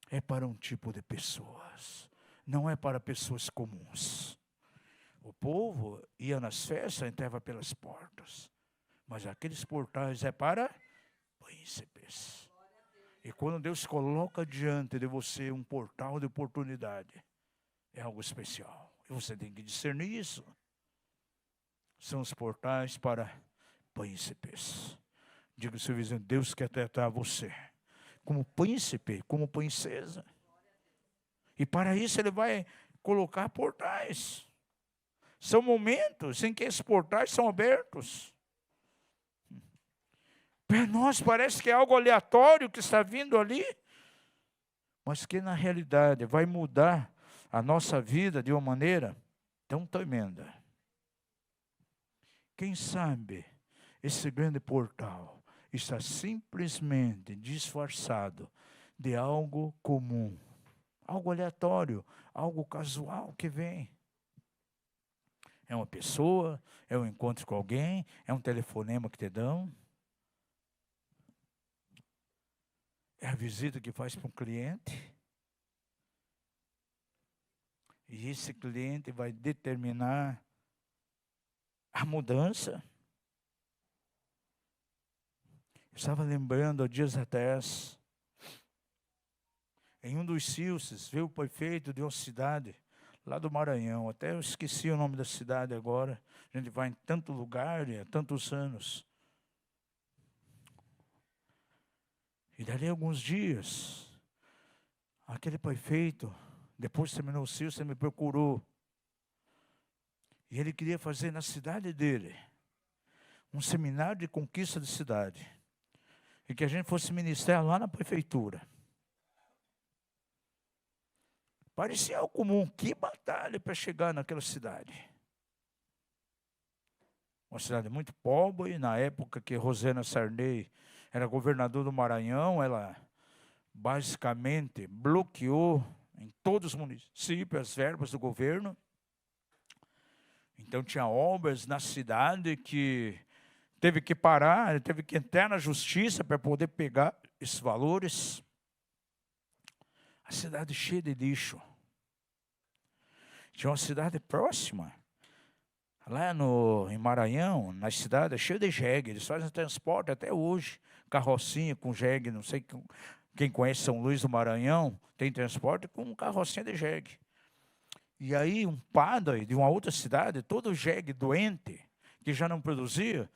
é para um tipo de pessoas, não é para pessoas comuns. O povo ia nas festas, entrava pelas portas, mas aqueles portais é para príncipes. E quando Deus coloca diante de você um portal de oportunidade, é algo especial. E você tem que discernir isso. São os portais para príncipes. Diga ao seu vizinho, Deus quer tratar você como príncipe, como princesa. E para isso Ele vai colocar portais. São momentos em que esses portais são abertos. Para nós parece que é algo aleatório que está vindo ali, mas que na realidade vai mudar a nossa vida de uma maneira tão tremenda. Quem sabe esse grande portal está simplesmente disfarçado de algo comum, algo aleatório, algo casual que vem. É uma pessoa, é um encontro com alguém, é um telefonema que te dão, é a visita que faz para um cliente. E esse cliente vai determinar a mudança. Eu estava lembrando há dias atrás, em um dos Silces, veio o prefeito de uma cidade, lá do Maranhão, até eu esqueci o nome da cidade agora, a gente vai em tanto lugar há tantos anos. E dali a alguns dias, aquele prefeito, depois que terminou o Silces, me procurou. E ele queria fazer na cidade dele um seminário de conquista de cidade. E que a gente fosse ministrar lá na prefeitura. Parecia algo comum. Que batalha para chegar naquela cidade. Uma cidade muito pobre. Na época que Rosena Sarney era governador do Maranhão, ela basicamente bloqueou em todos os municípios as verbas do governo. Então tinha obras na cidade que teve que parar, teve que entrar na justiça para poder pegar esses valores. A cidade cheia de lixo. Tinha uma cidade próxima, lá em Maranhão, na cidade, cheia de jegue. Eles fazem transporte até hoje, carrocinha com jegue. Não sei quem conhece São Luís do Maranhão, tem transporte com carrocinha de jegue. E aí um padre de uma outra cidade, todo jegue doente, que já não produzia,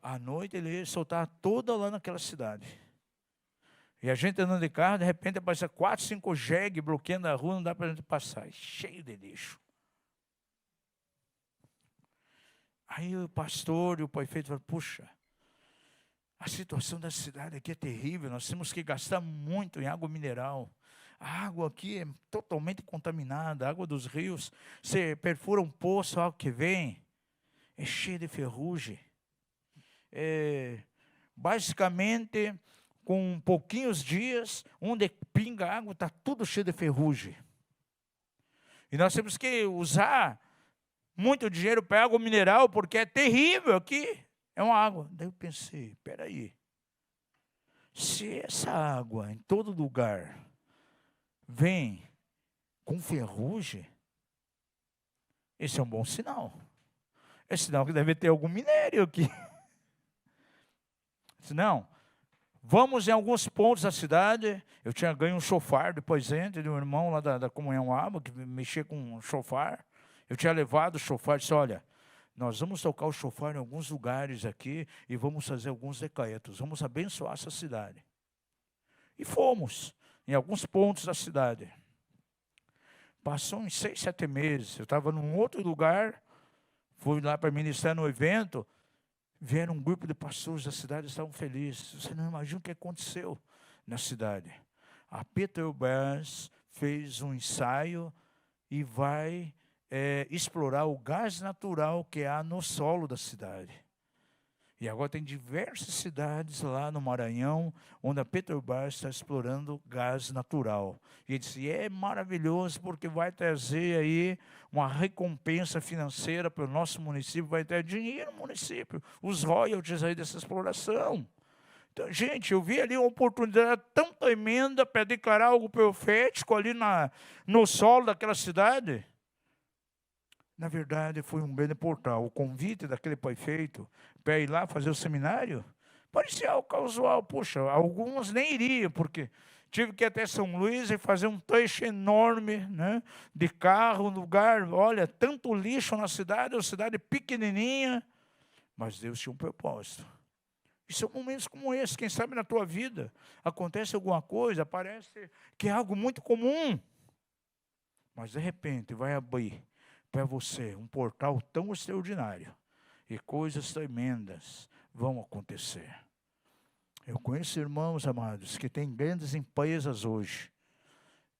à noite ele ia soltar toda lá naquela cidade. E a gente andando de carro, de repente aparece 4, 5 jegue bloqueando a rua, não dá para a gente passar. Cheio de lixo. Aí o pastor e o prefeito falaram, puxa, a situação da cidade aqui é terrível, nós temos que gastar muito em água mineral. A água aqui é totalmente contaminada, a água dos rios, você perfura um poço, a água que vem, é cheia de ferrugem. Basicamente, com pouquinhos dias, onde pinga água, está tudo cheio de ferrugem. E nós temos que usar muito dinheiro para água mineral, porque é terrível aqui. É uma água. Daí eu pensei, espera aí. Se essa água em todo lugar vem com ferrugem, esse é um bom sinal. É sinal que deve ter algum minério aqui. Disse, não, vamos em alguns pontos da cidade. Eu tinha ganho um chofar depois de um irmão lá da Comunhão Aba, que mexia com um chofar. Eu tinha levado o chofar e disse, olha, nós vamos tocar o chofar em alguns lugares aqui e vamos fazer alguns decretos. Vamos abençoar essa cidade. E fomos em alguns pontos da cidade. Passou uns 6, 7 meses. Eu estava num outro lugar, fui lá para ministrar no evento. Vieram um grupo de pastores da cidade, estavam felizes. Você não imagina o que aconteceu na cidade. A Petrobras fez um ensaio e vai explorar o gás natural que há no solo da cidade. E agora tem diversas cidades lá no Maranhão, onde a Petrobras está explorando gás natural. E ele disse, é maravilhoso, porque vai trazer aí uma recompensa financeira para o nosso município, vai ter dinheiro no município, os royalties aí dessa exploração. Então, gente, eu vi ali uma oportunidade tão tremenda para declarar algo profético ali no solo daquela cidade. Na verdade, foi um grande portal. O convite daquele prefeito para ir lá fazer o seminário parecia algo casual. Poxa, alguns nem iriam, porque tive que ir até São Luís e fazer um trecho enorme, né, de carro, no lugar, olha, tanto lixo na cidade, uma cidade pequenininha, mas Deus tinha um propósito. E são momentos como esse, quem sabe na tua vida acontece alguma coisa, parece que é algo muito comum, mas de repente vai abrir para você um portal tão extraordinário e coisas tremendas vão acontecer. Eu conheço irmãos amados que têm grandes empresas hoje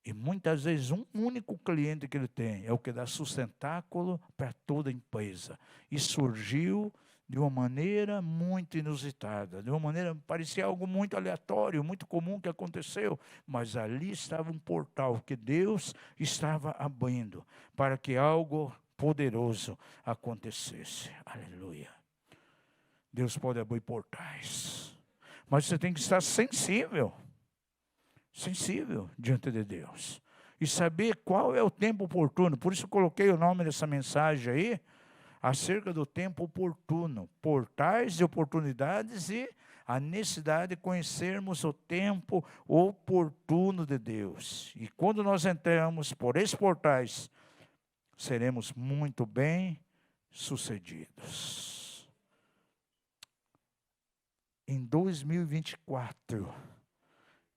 e muitas vezes um único cliente que ele tem é o que dá sustentáculo para toda a empresa. E surgiu de uma maneira muito inusitada, de uma maneira, parecia algo muito aleatório, muito comum que aconteceu, mas ali estava um portal que Deus estava abrindo para que algo poderoso acontecesse. Aleluia. Deus pode abrir portais, mas você tem que estar sensível diante de Deus e saber qual é o tempo oportuno. Por isso eu coloquei o nome dessa mensagem aí, acerca do tempo oportuno, portais de oportunidades e a necessidade de conhecermos o tempo oportuno de Deus. E quando nós entramos por esses portais, seremos muito bem sucedidos. Em 2024,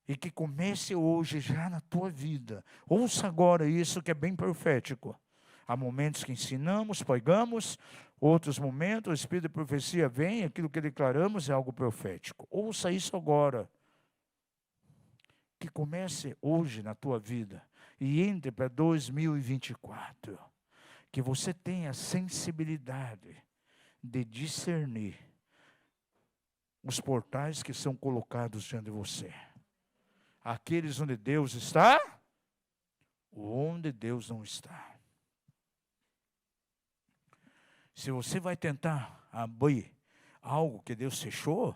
e que comece hoje já na tua vida, ouça agora isso que é bem profético. Há momentos que ensinamos, pregamos, outros momentos o Espírito de profecia vem, aquilo que declaramos é algo profético. Ouça isso agora. Que comece hoje na tua vida e entre para 2024. Que você tenha sensibilidade de discernir os portais que são colocados diante de você. Aqueles onde Deus está, ou onde Deus não está. Se você vai tentar abrir algo que Deus fechou,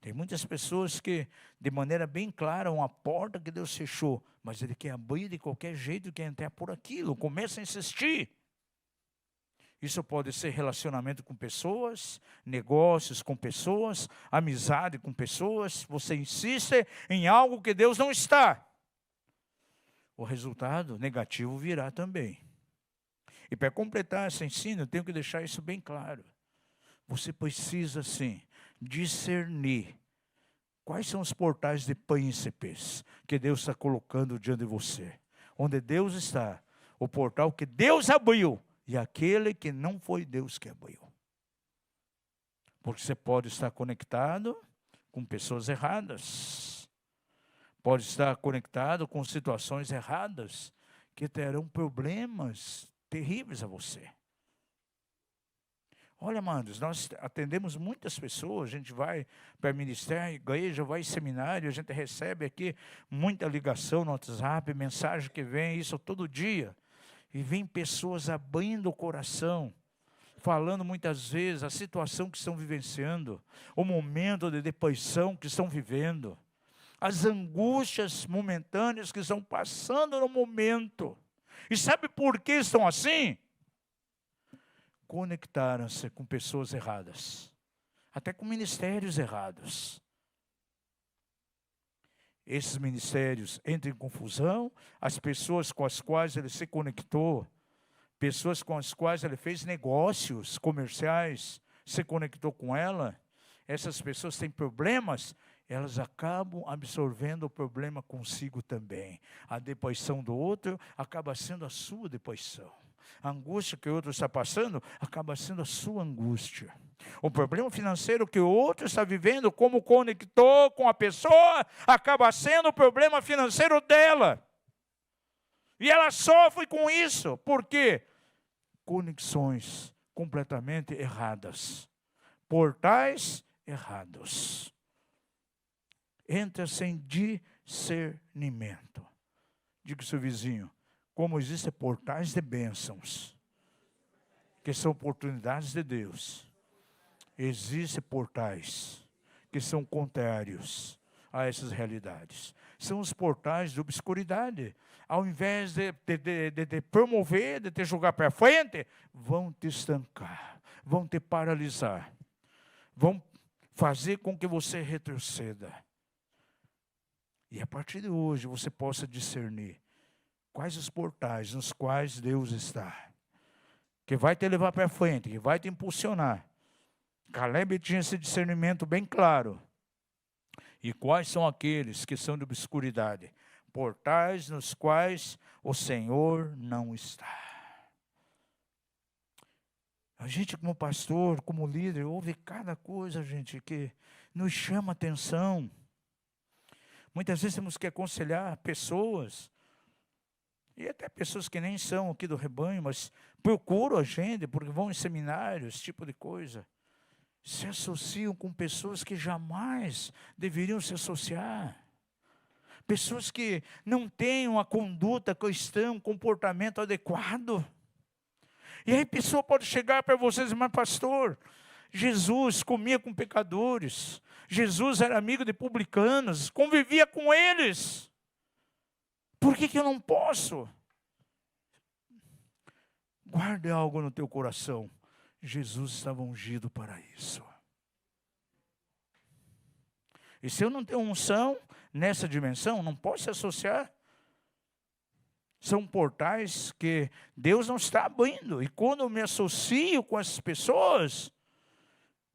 tem muitas pessoas que, de maneira bem clara, uma porta que Deus fechou, mas ele quer abrir de qualquer jeito, quer entrar por aquilo, começa a insistir. Isso pode ser relacionamento com pessoas, negócios com pessoas, amizade com pessoas. Você insiste em algo que Deus não está. O resultado negativo virá também. E para completar esse ensino, eu tenho que deixar isso bem claro. Você precisa, sim, discernir quais são os portais de príncipes que Deus está colocando diante de você. Onde Deus está, o portal que Deus abriu e aquele que não foi Deus que abriu. Porque você pode estar conectado com pessoas erradas. Pode estar conectado com situações erradas que terão problemas terríveis a você. Olha, amados, nós atendemos muitas pessoas, a gente vai para ministério, igreja, vai em seminário, a gente recebe aqui muita ligação no WhatsApp, mensagem que vem, isso todo dia. E vem pessoas abrindo o coração, falando muitas vezes a situação que estão vivenciando, o momento de depressão que estão vivendo, as angústias momentâneas que estão passando no momento. E sabe por que estão assim? Conectaram-se com pessoas erradas. até com ministérios errados. Esses ministérios entram em confusão, as pessoas com as quais ele se conectou, pessoas com as quais ele fez negócios comerciais, se conectou com ela, essas pessoas têm problemas, elas acabam absorvendo o problema consigo também. A depoição do outro acaba sendo a sua depoição. A angústia que o outro está passando acaba sendo a sua angústia. O problema financeiro que o outro está vivendo, como conectou com a pessoa, acaba sendo o problema financeiro dela. E ela sofre com isso. Por quê? Conexões completamente erradas. Portais errados. Entra sem discernimento. Diga ao seu vizinho, como existem portais de bênçãos, que são oportunidades de Deus, existem portais que são contrários a essas realidades. São os portais de obscuridade. Ao invés de promover, de te jogar para frente, vão te estancar, vão te paralisar, vão fazer com que você retroceda. E a partir de hoje você possa discernir quais os portais nos quais Deus está, que vai te levar para frente, que vai te impulsionar. Caleb tinha esse discernimento bem claro. E quais são aqueles que são de obscuridade? Portais nos quais o Senhor não está. A gente como pastor, como líder, ouve cada coisa, gente, que nos chama atenção. Muitas vezes temos que aconselhar pessoas, e até pessoas que nem são aqui do rebanho, mas procuram a gente, porque vão em seminários, esse tipo de coisa. Se associam com pessoas que jamais deveriam se associar. Pessoas que não têm uma conduta cristã, um comportamento adequado. E aí a pessoa pode chegar para vocês e dizer, mas pastor, Jesus comia com pecadores. Jesus era amigo de publicanos, convivia com eles. Por que eu não posso? Guarde algo no teu coração. Jesus estava ungido para isso. E se eu não tenho unção nessa dimensão, não posso se associar. São portais que Deus não está abrindo. E quando eu me associo com essas pessoas,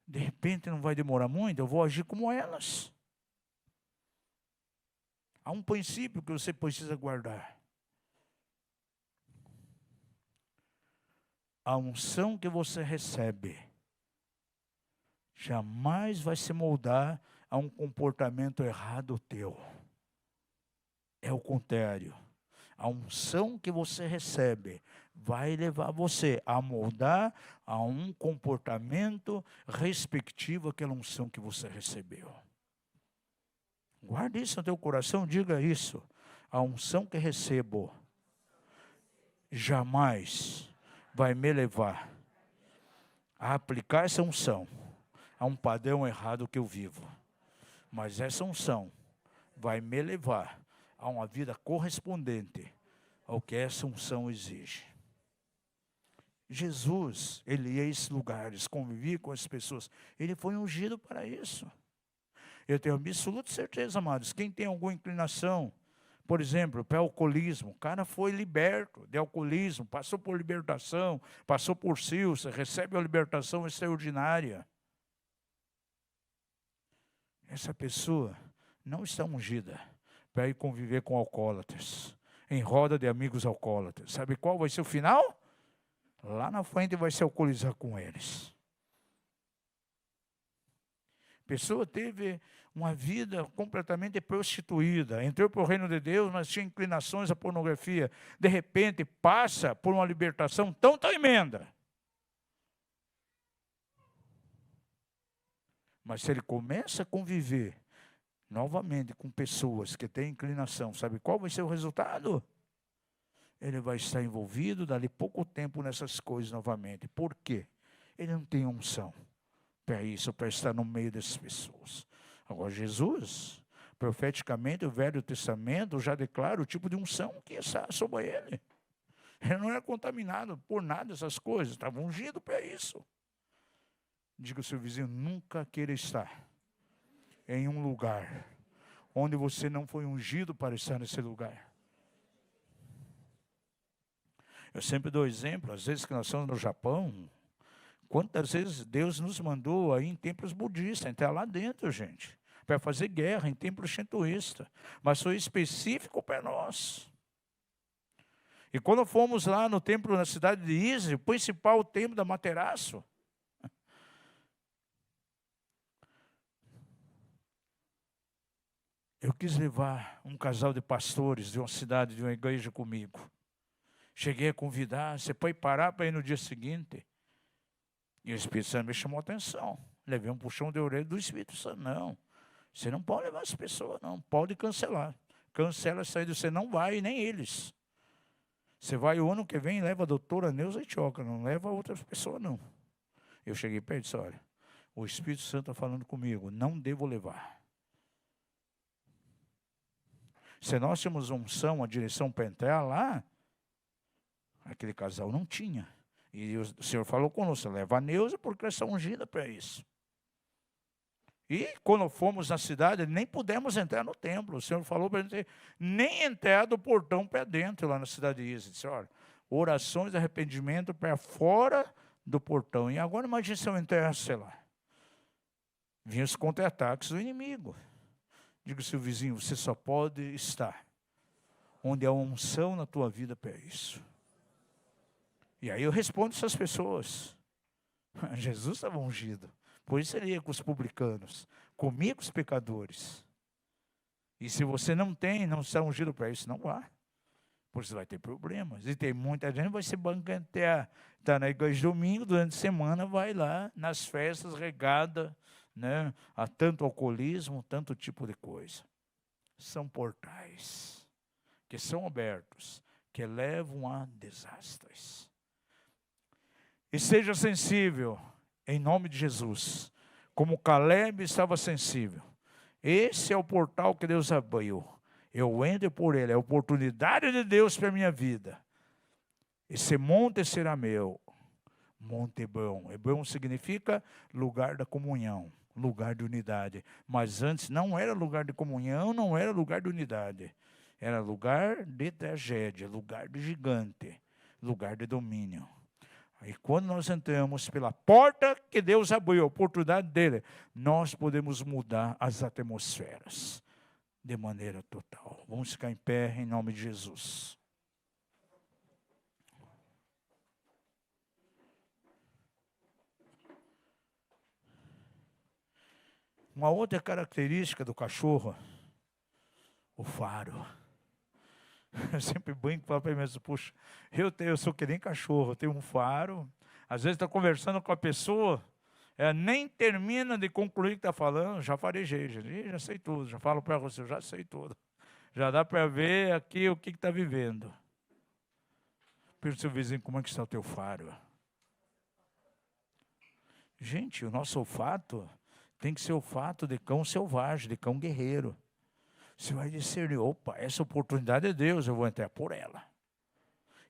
de repente não vai demorar muito, eu vou agir como elas. Há um princípio que você precisa guardar. A unção que você recebe jamais vai se moldar a um comportamento errado teu. É o contrário. A unção que você recebe vai levar você a moldar a um comportamento respectivo àquela unção que você recebeu. Guarde isso no teu coração, diga isso. A unção que recebo jamais vai me levar a aplicar essa unção a um padrão errado que eu vivo. Mas essa unção vai me levar a uma vida correspondente ao que essa unção exige. Jesus, ele ia a esses lugares, convivia com as pessoas. Ele foi ungido para isso. Eu tenho absoluta certeza, amados, quem tem alguma inclinação, por exemplo, para alcoolismo, o cara foi liberto de alcoolismo, passou por libertação, passou por CILS, recebe uma libertação extraordinária. Essa pessoa não está ungida para ir conviver com alcoólatras, em roda de amigos alcoólatras. Sabe qual vai ser o final? Lá na frente vai se alcoolizar com eles. A pessoa teve uma vida completamente prostituída, entrou para o reino de Deus, mas tinha inclinações à pornografia. De repente passa por uma libertação tão tremenda. Mas se ele começa a conviver novamente com pessoas que têm inclinação, sabe qual vai ser o resultado? Ele vai estar envolvido dali pouco tempo nessas coisas novamente. Por quê? Ele não tem unção para isso, para estar no meio dessas pessoas. Agora Jesus, profeticamente, o Velho Testamento já declara o tipo de unção que está sobre ele. Ele não era contaminado por nada dessas coisas, estava ungido para isso. Diga ao seu vizinho, nunca queira estar em um lugar onde você não foi ungido para estar nesse lugar. Eu sempre dou exemplo, às vezes que nós estamos no Japão, quantas vezes Deus nos mandou aí em templos budistas, entrar lá dentro, gente, para fazer guerra em templo shintoísta, mas foi específico para nós. E quando fomos lá no templo na cidade de Ise, o principal templo da Materaço, eu quis levar um casal de pastores de uma cidade, de uma igreja comigo. Cheguei a convidar, você pode parar para ir no dia seguinte? E o Espírito Santo me chamou a atenção. Levei um puxão de orelha do Espírito Santo. Não, você não pode levar as pessoas, não. Pode cancelar. Cancela essa aí, você não vai, nem eles. Você vai o ano que vem, leva a doutora Neuza Itioca, não leva outras pessoas, não. Eu cheguei perto e disse, olha, o Espírito Santo está falando comigo, não devo levar. Se nós temos unção, a direção para entrar lá, aquele casal não tinha. E o Senhor falou conosco, leva a Neuza porque eles são ungidas para isso. E quando fomos na cidade, nem pudemos entrar no templo. O Senhor falou para a gente nem entrar do portão para dentro, lá na cidade de Ise. Disse, olha, orações de arrependimento para fora do portão. E agora imagine se eu entrasse, sei lá. Vinham os contra-ataques do inimigo. Diga ao seu vizinho, você só pode estar onde há unção na tua vida para isso. E aí eu respondo essas pessoas. Jesus estava ungido. Por isso ele ia com os publicanos, comigo com os pecadores. E se você não está ungido para isso, não vá. Porque você vai ter problemas. E tem muita gente que vai se banquetear. Está na igreja domingo, durante a semana, vai lá nas festas regada, né, a tanto alcoolismo, tanto tipo de coisa. São portais que são abertos, que levam a desastres. E seja sensível, em nome de Jesus, como Caleb estava sensível. Esse é o portal que Deus abriu. Eu entro por ele, é a oportunidade de Deus para a minha vida. Esse monte será meu. Monte Hebron. Hebron significa lugar da comunhão, lugar de unidade. Mas antes não era lugar de comunhão, não era lugar de unidade. Era lugar de tragédia, lugar de gigante, lugar de domínio. E quando nós entramos pela porta que Deus abriu, a oportunidade dele, nós podemos mudar as atmosferas de maneira total. Vamos ficar em pé em nome de Jesus. Uma outra característica do cachorro, o faro. Eu sempre brinco e falo para mim mesmo, puxa, eu sou que nem cachorro, eu tenho um faro. Às vezes está conversando com a pessoa, nem termina de concluir o que está falando, já farejei, já sei tudo, já falo para você, eu já sei tudo. Já dá para ver aqui o que está vivendo. Pergunta ao seu vizinho, como é que está o teu faro? Gente, o nosso olfato tem que ser olfato de cão selvagem, de cão guerreiro. Você vai discernir, opa, essa oportunidade é Deus, eu vou entrar por ela.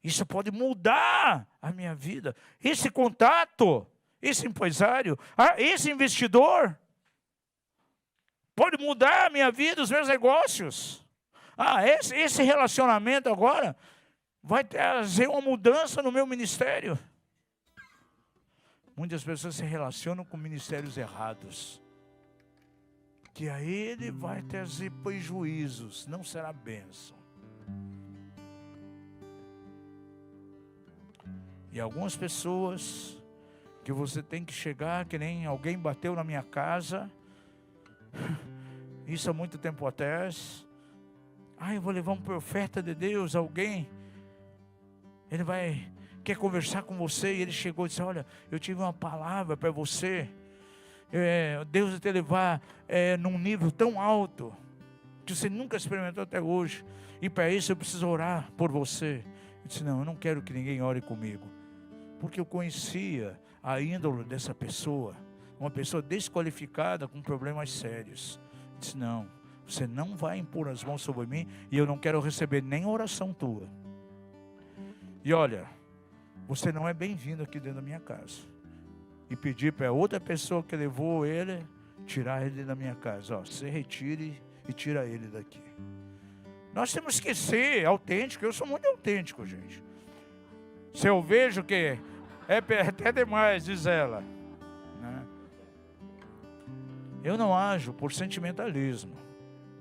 Isso pode mudar a minha vida. Esse contato, esse empresário, esse investidor, pode mudar a minha vida, os meus negócios. Esse relacionamento agora vai trazer uma mudança no meu ministério. Muitas pessoas se relacionam com ministérios errados. Que a ele vai trazer prejuízos, não será bênção. E algumas pessoas que você tem que chegar, que nem alguém bateu na minha casa, isso há muito tempo atrás. Eu vou levar um profeta de Deus, alguém, ele quer conversar com você, e ele chegou e disse, olha, eu tive uma palavra para você. Deus vai te levar num nível tão alto que você nunca experimentou até hoje, e para isso eu preciso orar por você. Eu disse, não, eu não quero que ninguém ore comigo, porque eu conhecia a índole dessa pessoa, uma pessoa desqualificada com problemas sérios. Eu disse, não, você não vai impor as mãos sobre mim, e eu não quero receber nem oração tua. E olha, você não é bem-vindo aqui dentro da minha casa. e pedir para outra pessoa que levou ele, tirar ele da minha casa. Ó, você retire e tira ele daqui. Nós temos que ser autênticos. Eu sou muito autêntico, gente. Se eu vejo que é até demais, diz ela, né? Eu não ajo por sentimentalismo,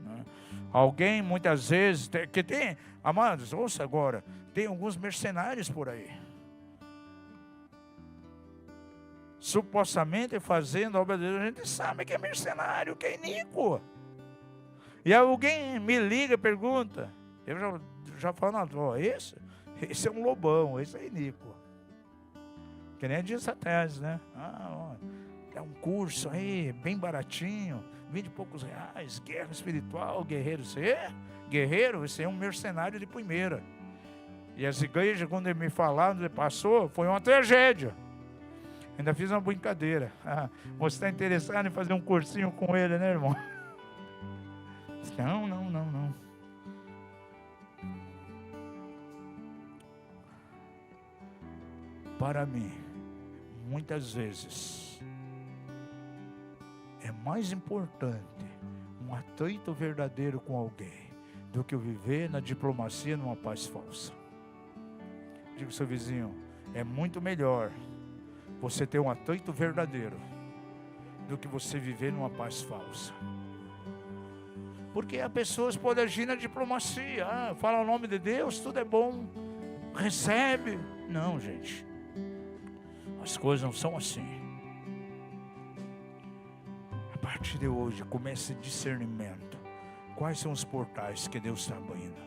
né? Alguém muitas vezes, que tem, amados, ouça agora, tem alguns mercenários por aí, supostamente fazendo a obra de Deus. A gente sabe que é mercenário, que é iníquo. E alguém me liga e pergunta, eu já falo, não, esse é um lobão, esse é iníquo. Que nem diz a tese, né? É um curso aí, bem baratinho, 20 e poucos reais, guerra espiritual, guerreiro. Você é guerreiro? Você é um mercenário de primeira. E as igrejas, quando ele me falaram, ele passou, foi uma tragédia. Ainda fiz uma brincadeira. Você está interessado em fazer um cursinho com ele, né, irmão? Não. Para mim, muitas vezes, é mais importante um atrito verdadeiro com alguém do que viver na diplomacia numa paz falsa. Diga ao seu vizinho, é muito melhor você ter um atrito verdadeiro do que você viver numa paz falsa. Porque as pessoas podem agir na diplomacia. Fala o nome de Deus, tudo é bom. Recebe. Não, gente. As coisas não são assim. A partir de hoje, comece esse discernimento. Quais são os portais que Deus está abrindo?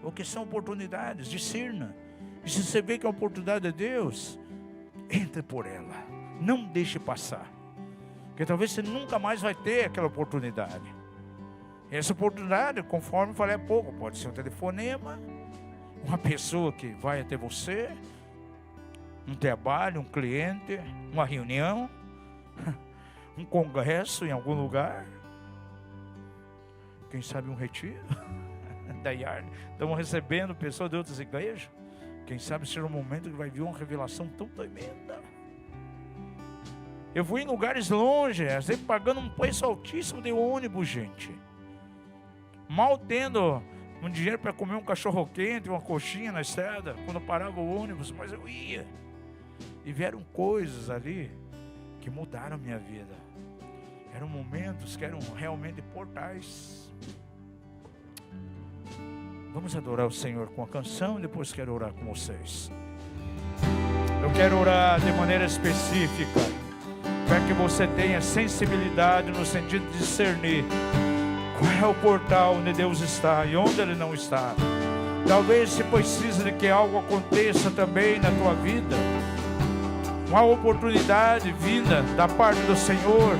O que são oportunidades? Discerna. E se você vê que a oportunidade é Deus, entre por ela. Não deixe passar. Porque talvez você nunca mais vai ter aquela oportunidade. Essa oportunidade, conforme falei há pouco, pode ser um telefonema, uma pessoa que vai até você, um trabalho, um cliente, uma reunião, um congresso em algum lugar, quem sabe um retiro da IARD. Estamos recebendo pessoas de outras igrejas. Quem sabe será um momento que vai vir uma revelação tão tremenda. Eu fui em lugares longe, às vezes pagando um preço altíssimo de ônibus, gente. Mal tendo um dinheiro para comer um cachorro quente, uma coxinha na estrada, quando parava o ônibus, mas eu ia. E vieram coisas ali que mudaram a minha vida. Eram momentos que eram realmente portais. Vamos adorar o Senhor com a canção e depois quero orar com vocês. Eu quero orar de maneira específica, para que você tenha sensibilidade no sentido de discernir qual é o portal onde Deus está e onde Ele não está. Talvez você precise de que algo aconteça também na tua vida. Uma oportunidade vinda da parte do Senhor.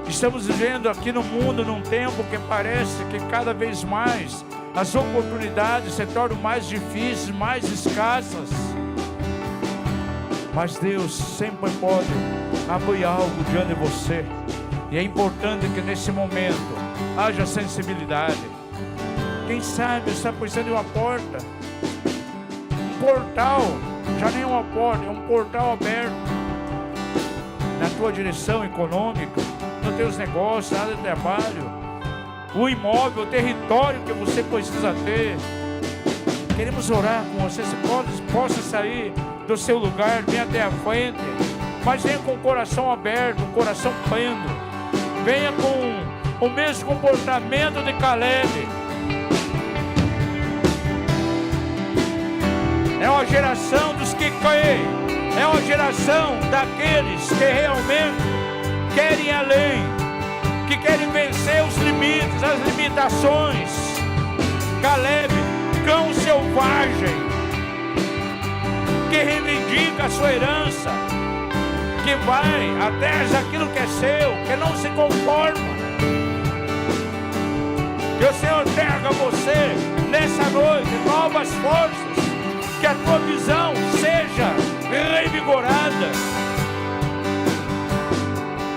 Estamos vivendo aqui no mundo num tempo que parece que cada vez mais as oportunidades se tornam mais difíceis, mais escassas. Mas Deus sempre pode abrir algo diante de você. E é importante que nesse momento haja sensibilidade. Quem sabe está precisando de uma porta, um portal, já nem uma porta, é um portal aberto na tua direção econômica, nos teus negócios, na área de trabalho, o imóvel, o território que você precisa ter. Queremos orar com você. Se possa sair do seu lugar, venha até a frente, mas venha com o coração aberto, o coração pleno. Venha com o mesmo comportamento de Caleb. É uma geração dos que creem. É uma geração daqueles que realmente querem além, que querem vencer os limites, as limitações. Caleb, cão selvagem, que reivindica a sua herança, que vai atrás daquilo que é seu, que não se conforma. Que o Senhor traga a você nessa noite novas forças, que a tua visão seja revigorada.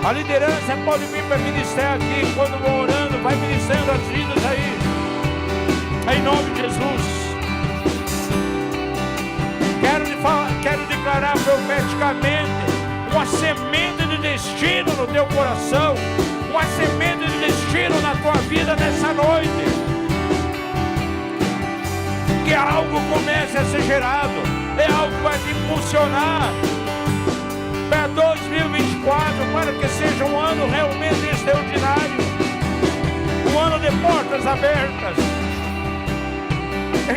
A liderança pode vir para ministrar aqui. Quando vou orando, vai ministrando as vidas aí, em nome de Jesus. Quero declarar profeticamente uma semente de destino no teu coração, uma semente de destino na tua vida nessa noite. Que algo comece a ser gerado, é algo que vai te impulsionar para 2024, para que seja um ano realmente extraordinário, um ano de portas abertas,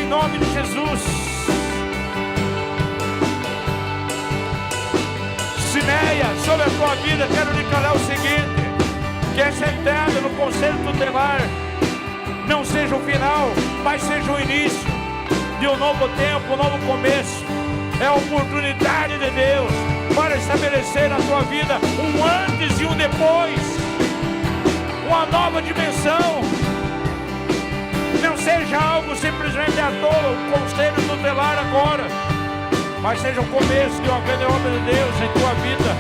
em nome de Jesus. Sineia, sobre a tua vida, quero declarar o seguinte: que essa entrada no conselho tutelar não seja o final, mas seja o início de um novo tempo, um novo começo. É a oportunidade de Deus para estabelecer na tua vida um antes e um depois, uma nova dimensão. Não seja algo simplesmente à toa, um conselho tutelar agora, mas seja o começo de uma grande obra de Deus em tua vida,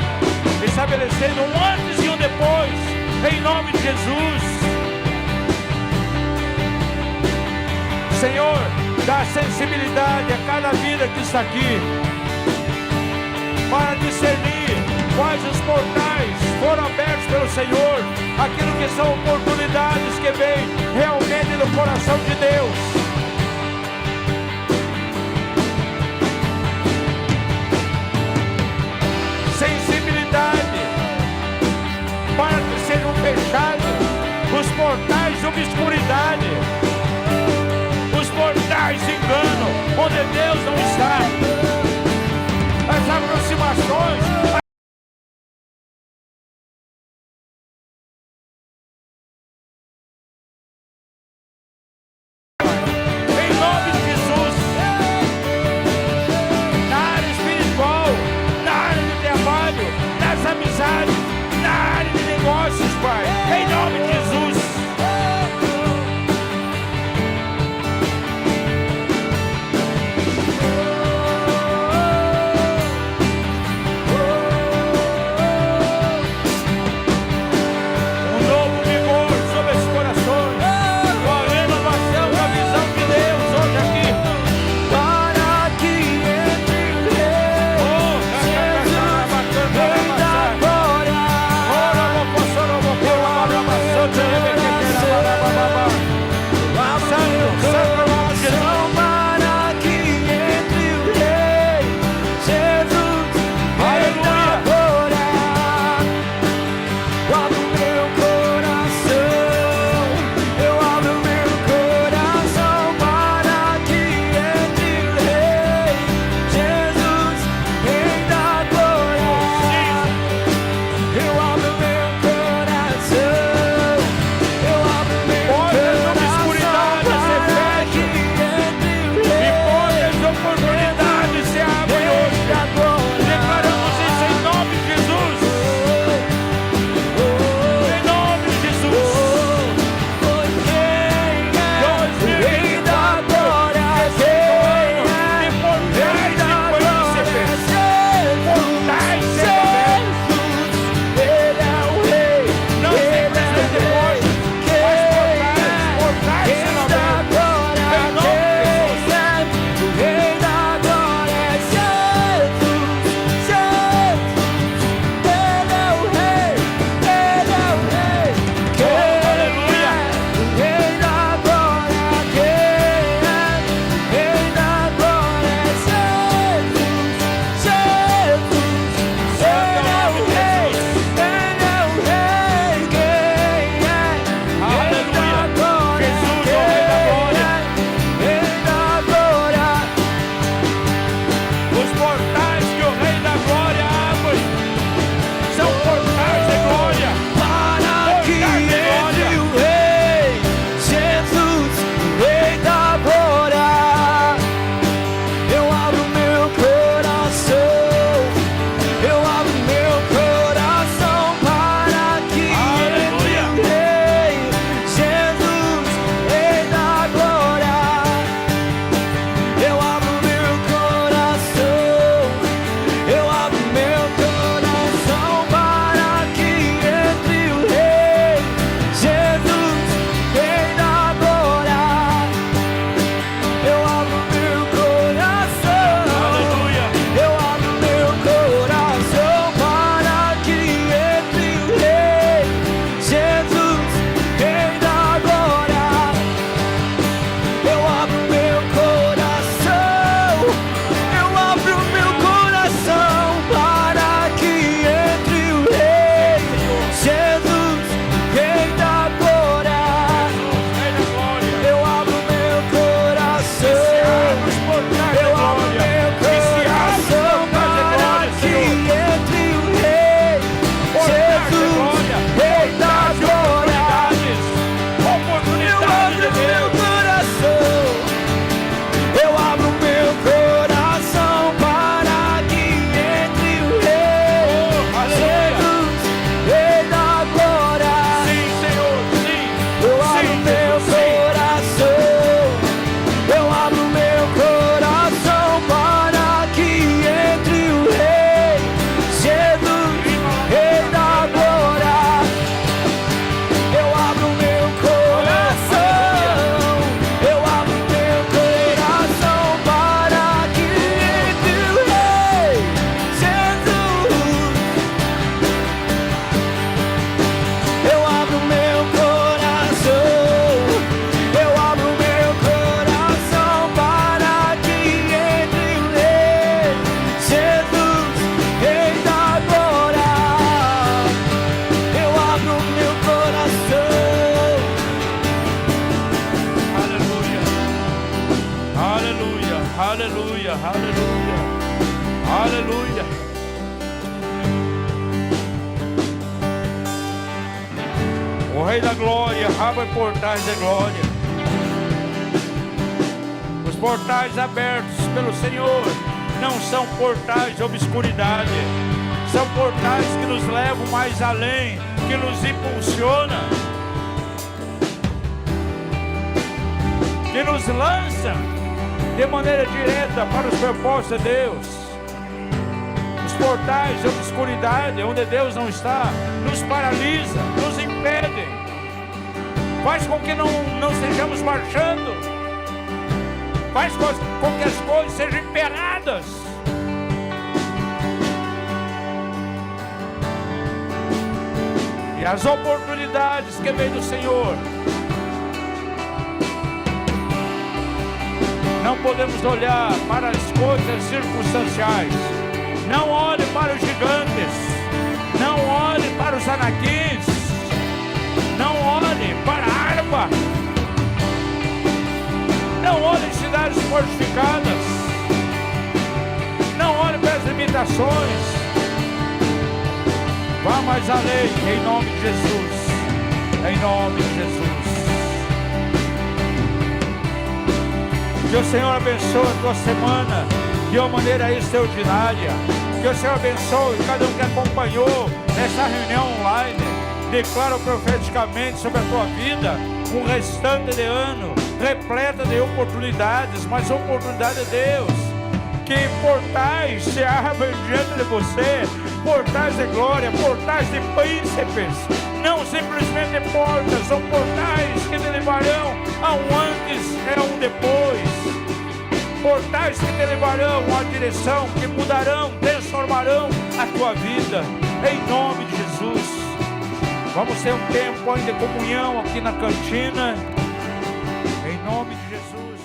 estabelecendo um antes e um depois, em nome de Jesus. Senhor, dá sensibilidade a cada vida que está aqui, para discernir quais os portais foram abertos pelo Senhor, aquilo que são oportunidades que vêm realmente do coração de Deus. Sensibilidade para que sejam fechados os portais de obscuridade, os portais de engano, onde Deus não está. As aproximações, em nome de Jesus, na área espiritual, na área de trabalho, nas amizades, na área de negócios, Pai, em nome de Jesus. O Rei da Glória abre portais de glória. Os portais abertos pelo Senhor não são portais de obscuridade, são portais que nos levam mais além, que nos impulsionam, que nos lançam de maneira direta para os propósitos de Deus. Os portais de obscuridade, onde Deus não está, nos paralisa, nos impedem, faz com que não estejamos marchando, faz com que as coisas sejam imperadas. E as oportunidades que vêm do Senhor, não podemos olhar para as coisas circunstanciais. Não olhe para os gigantes, não olhe para os anaquins, não olhe para a harpa, não olhe em cidades fortificadas, não olhe para as limitações. Vá mais além, em nome de Jesus, em nome de Jesus. Que o Senhor abençoe a tua semana de uma maneira extraordinária. Que o Senhor abençoe cada um que acompanhou nessa reunião online. Declaro profeticamente sobre a tua vida um restante de ano repleta de oportunidades, mas oportunidade de Deus. Que portais se abrem diante de você, portais de glória, portais de príncipes, não simplesmente portas, são portais que te levarão a um antes e a um depois. Portais que te levarão à direção, que mudarão, transformarão a tua vida, em nome de Jesus. Vamos ter um tempo ainda de comunhão aqui na cantina, em nome de Jesus.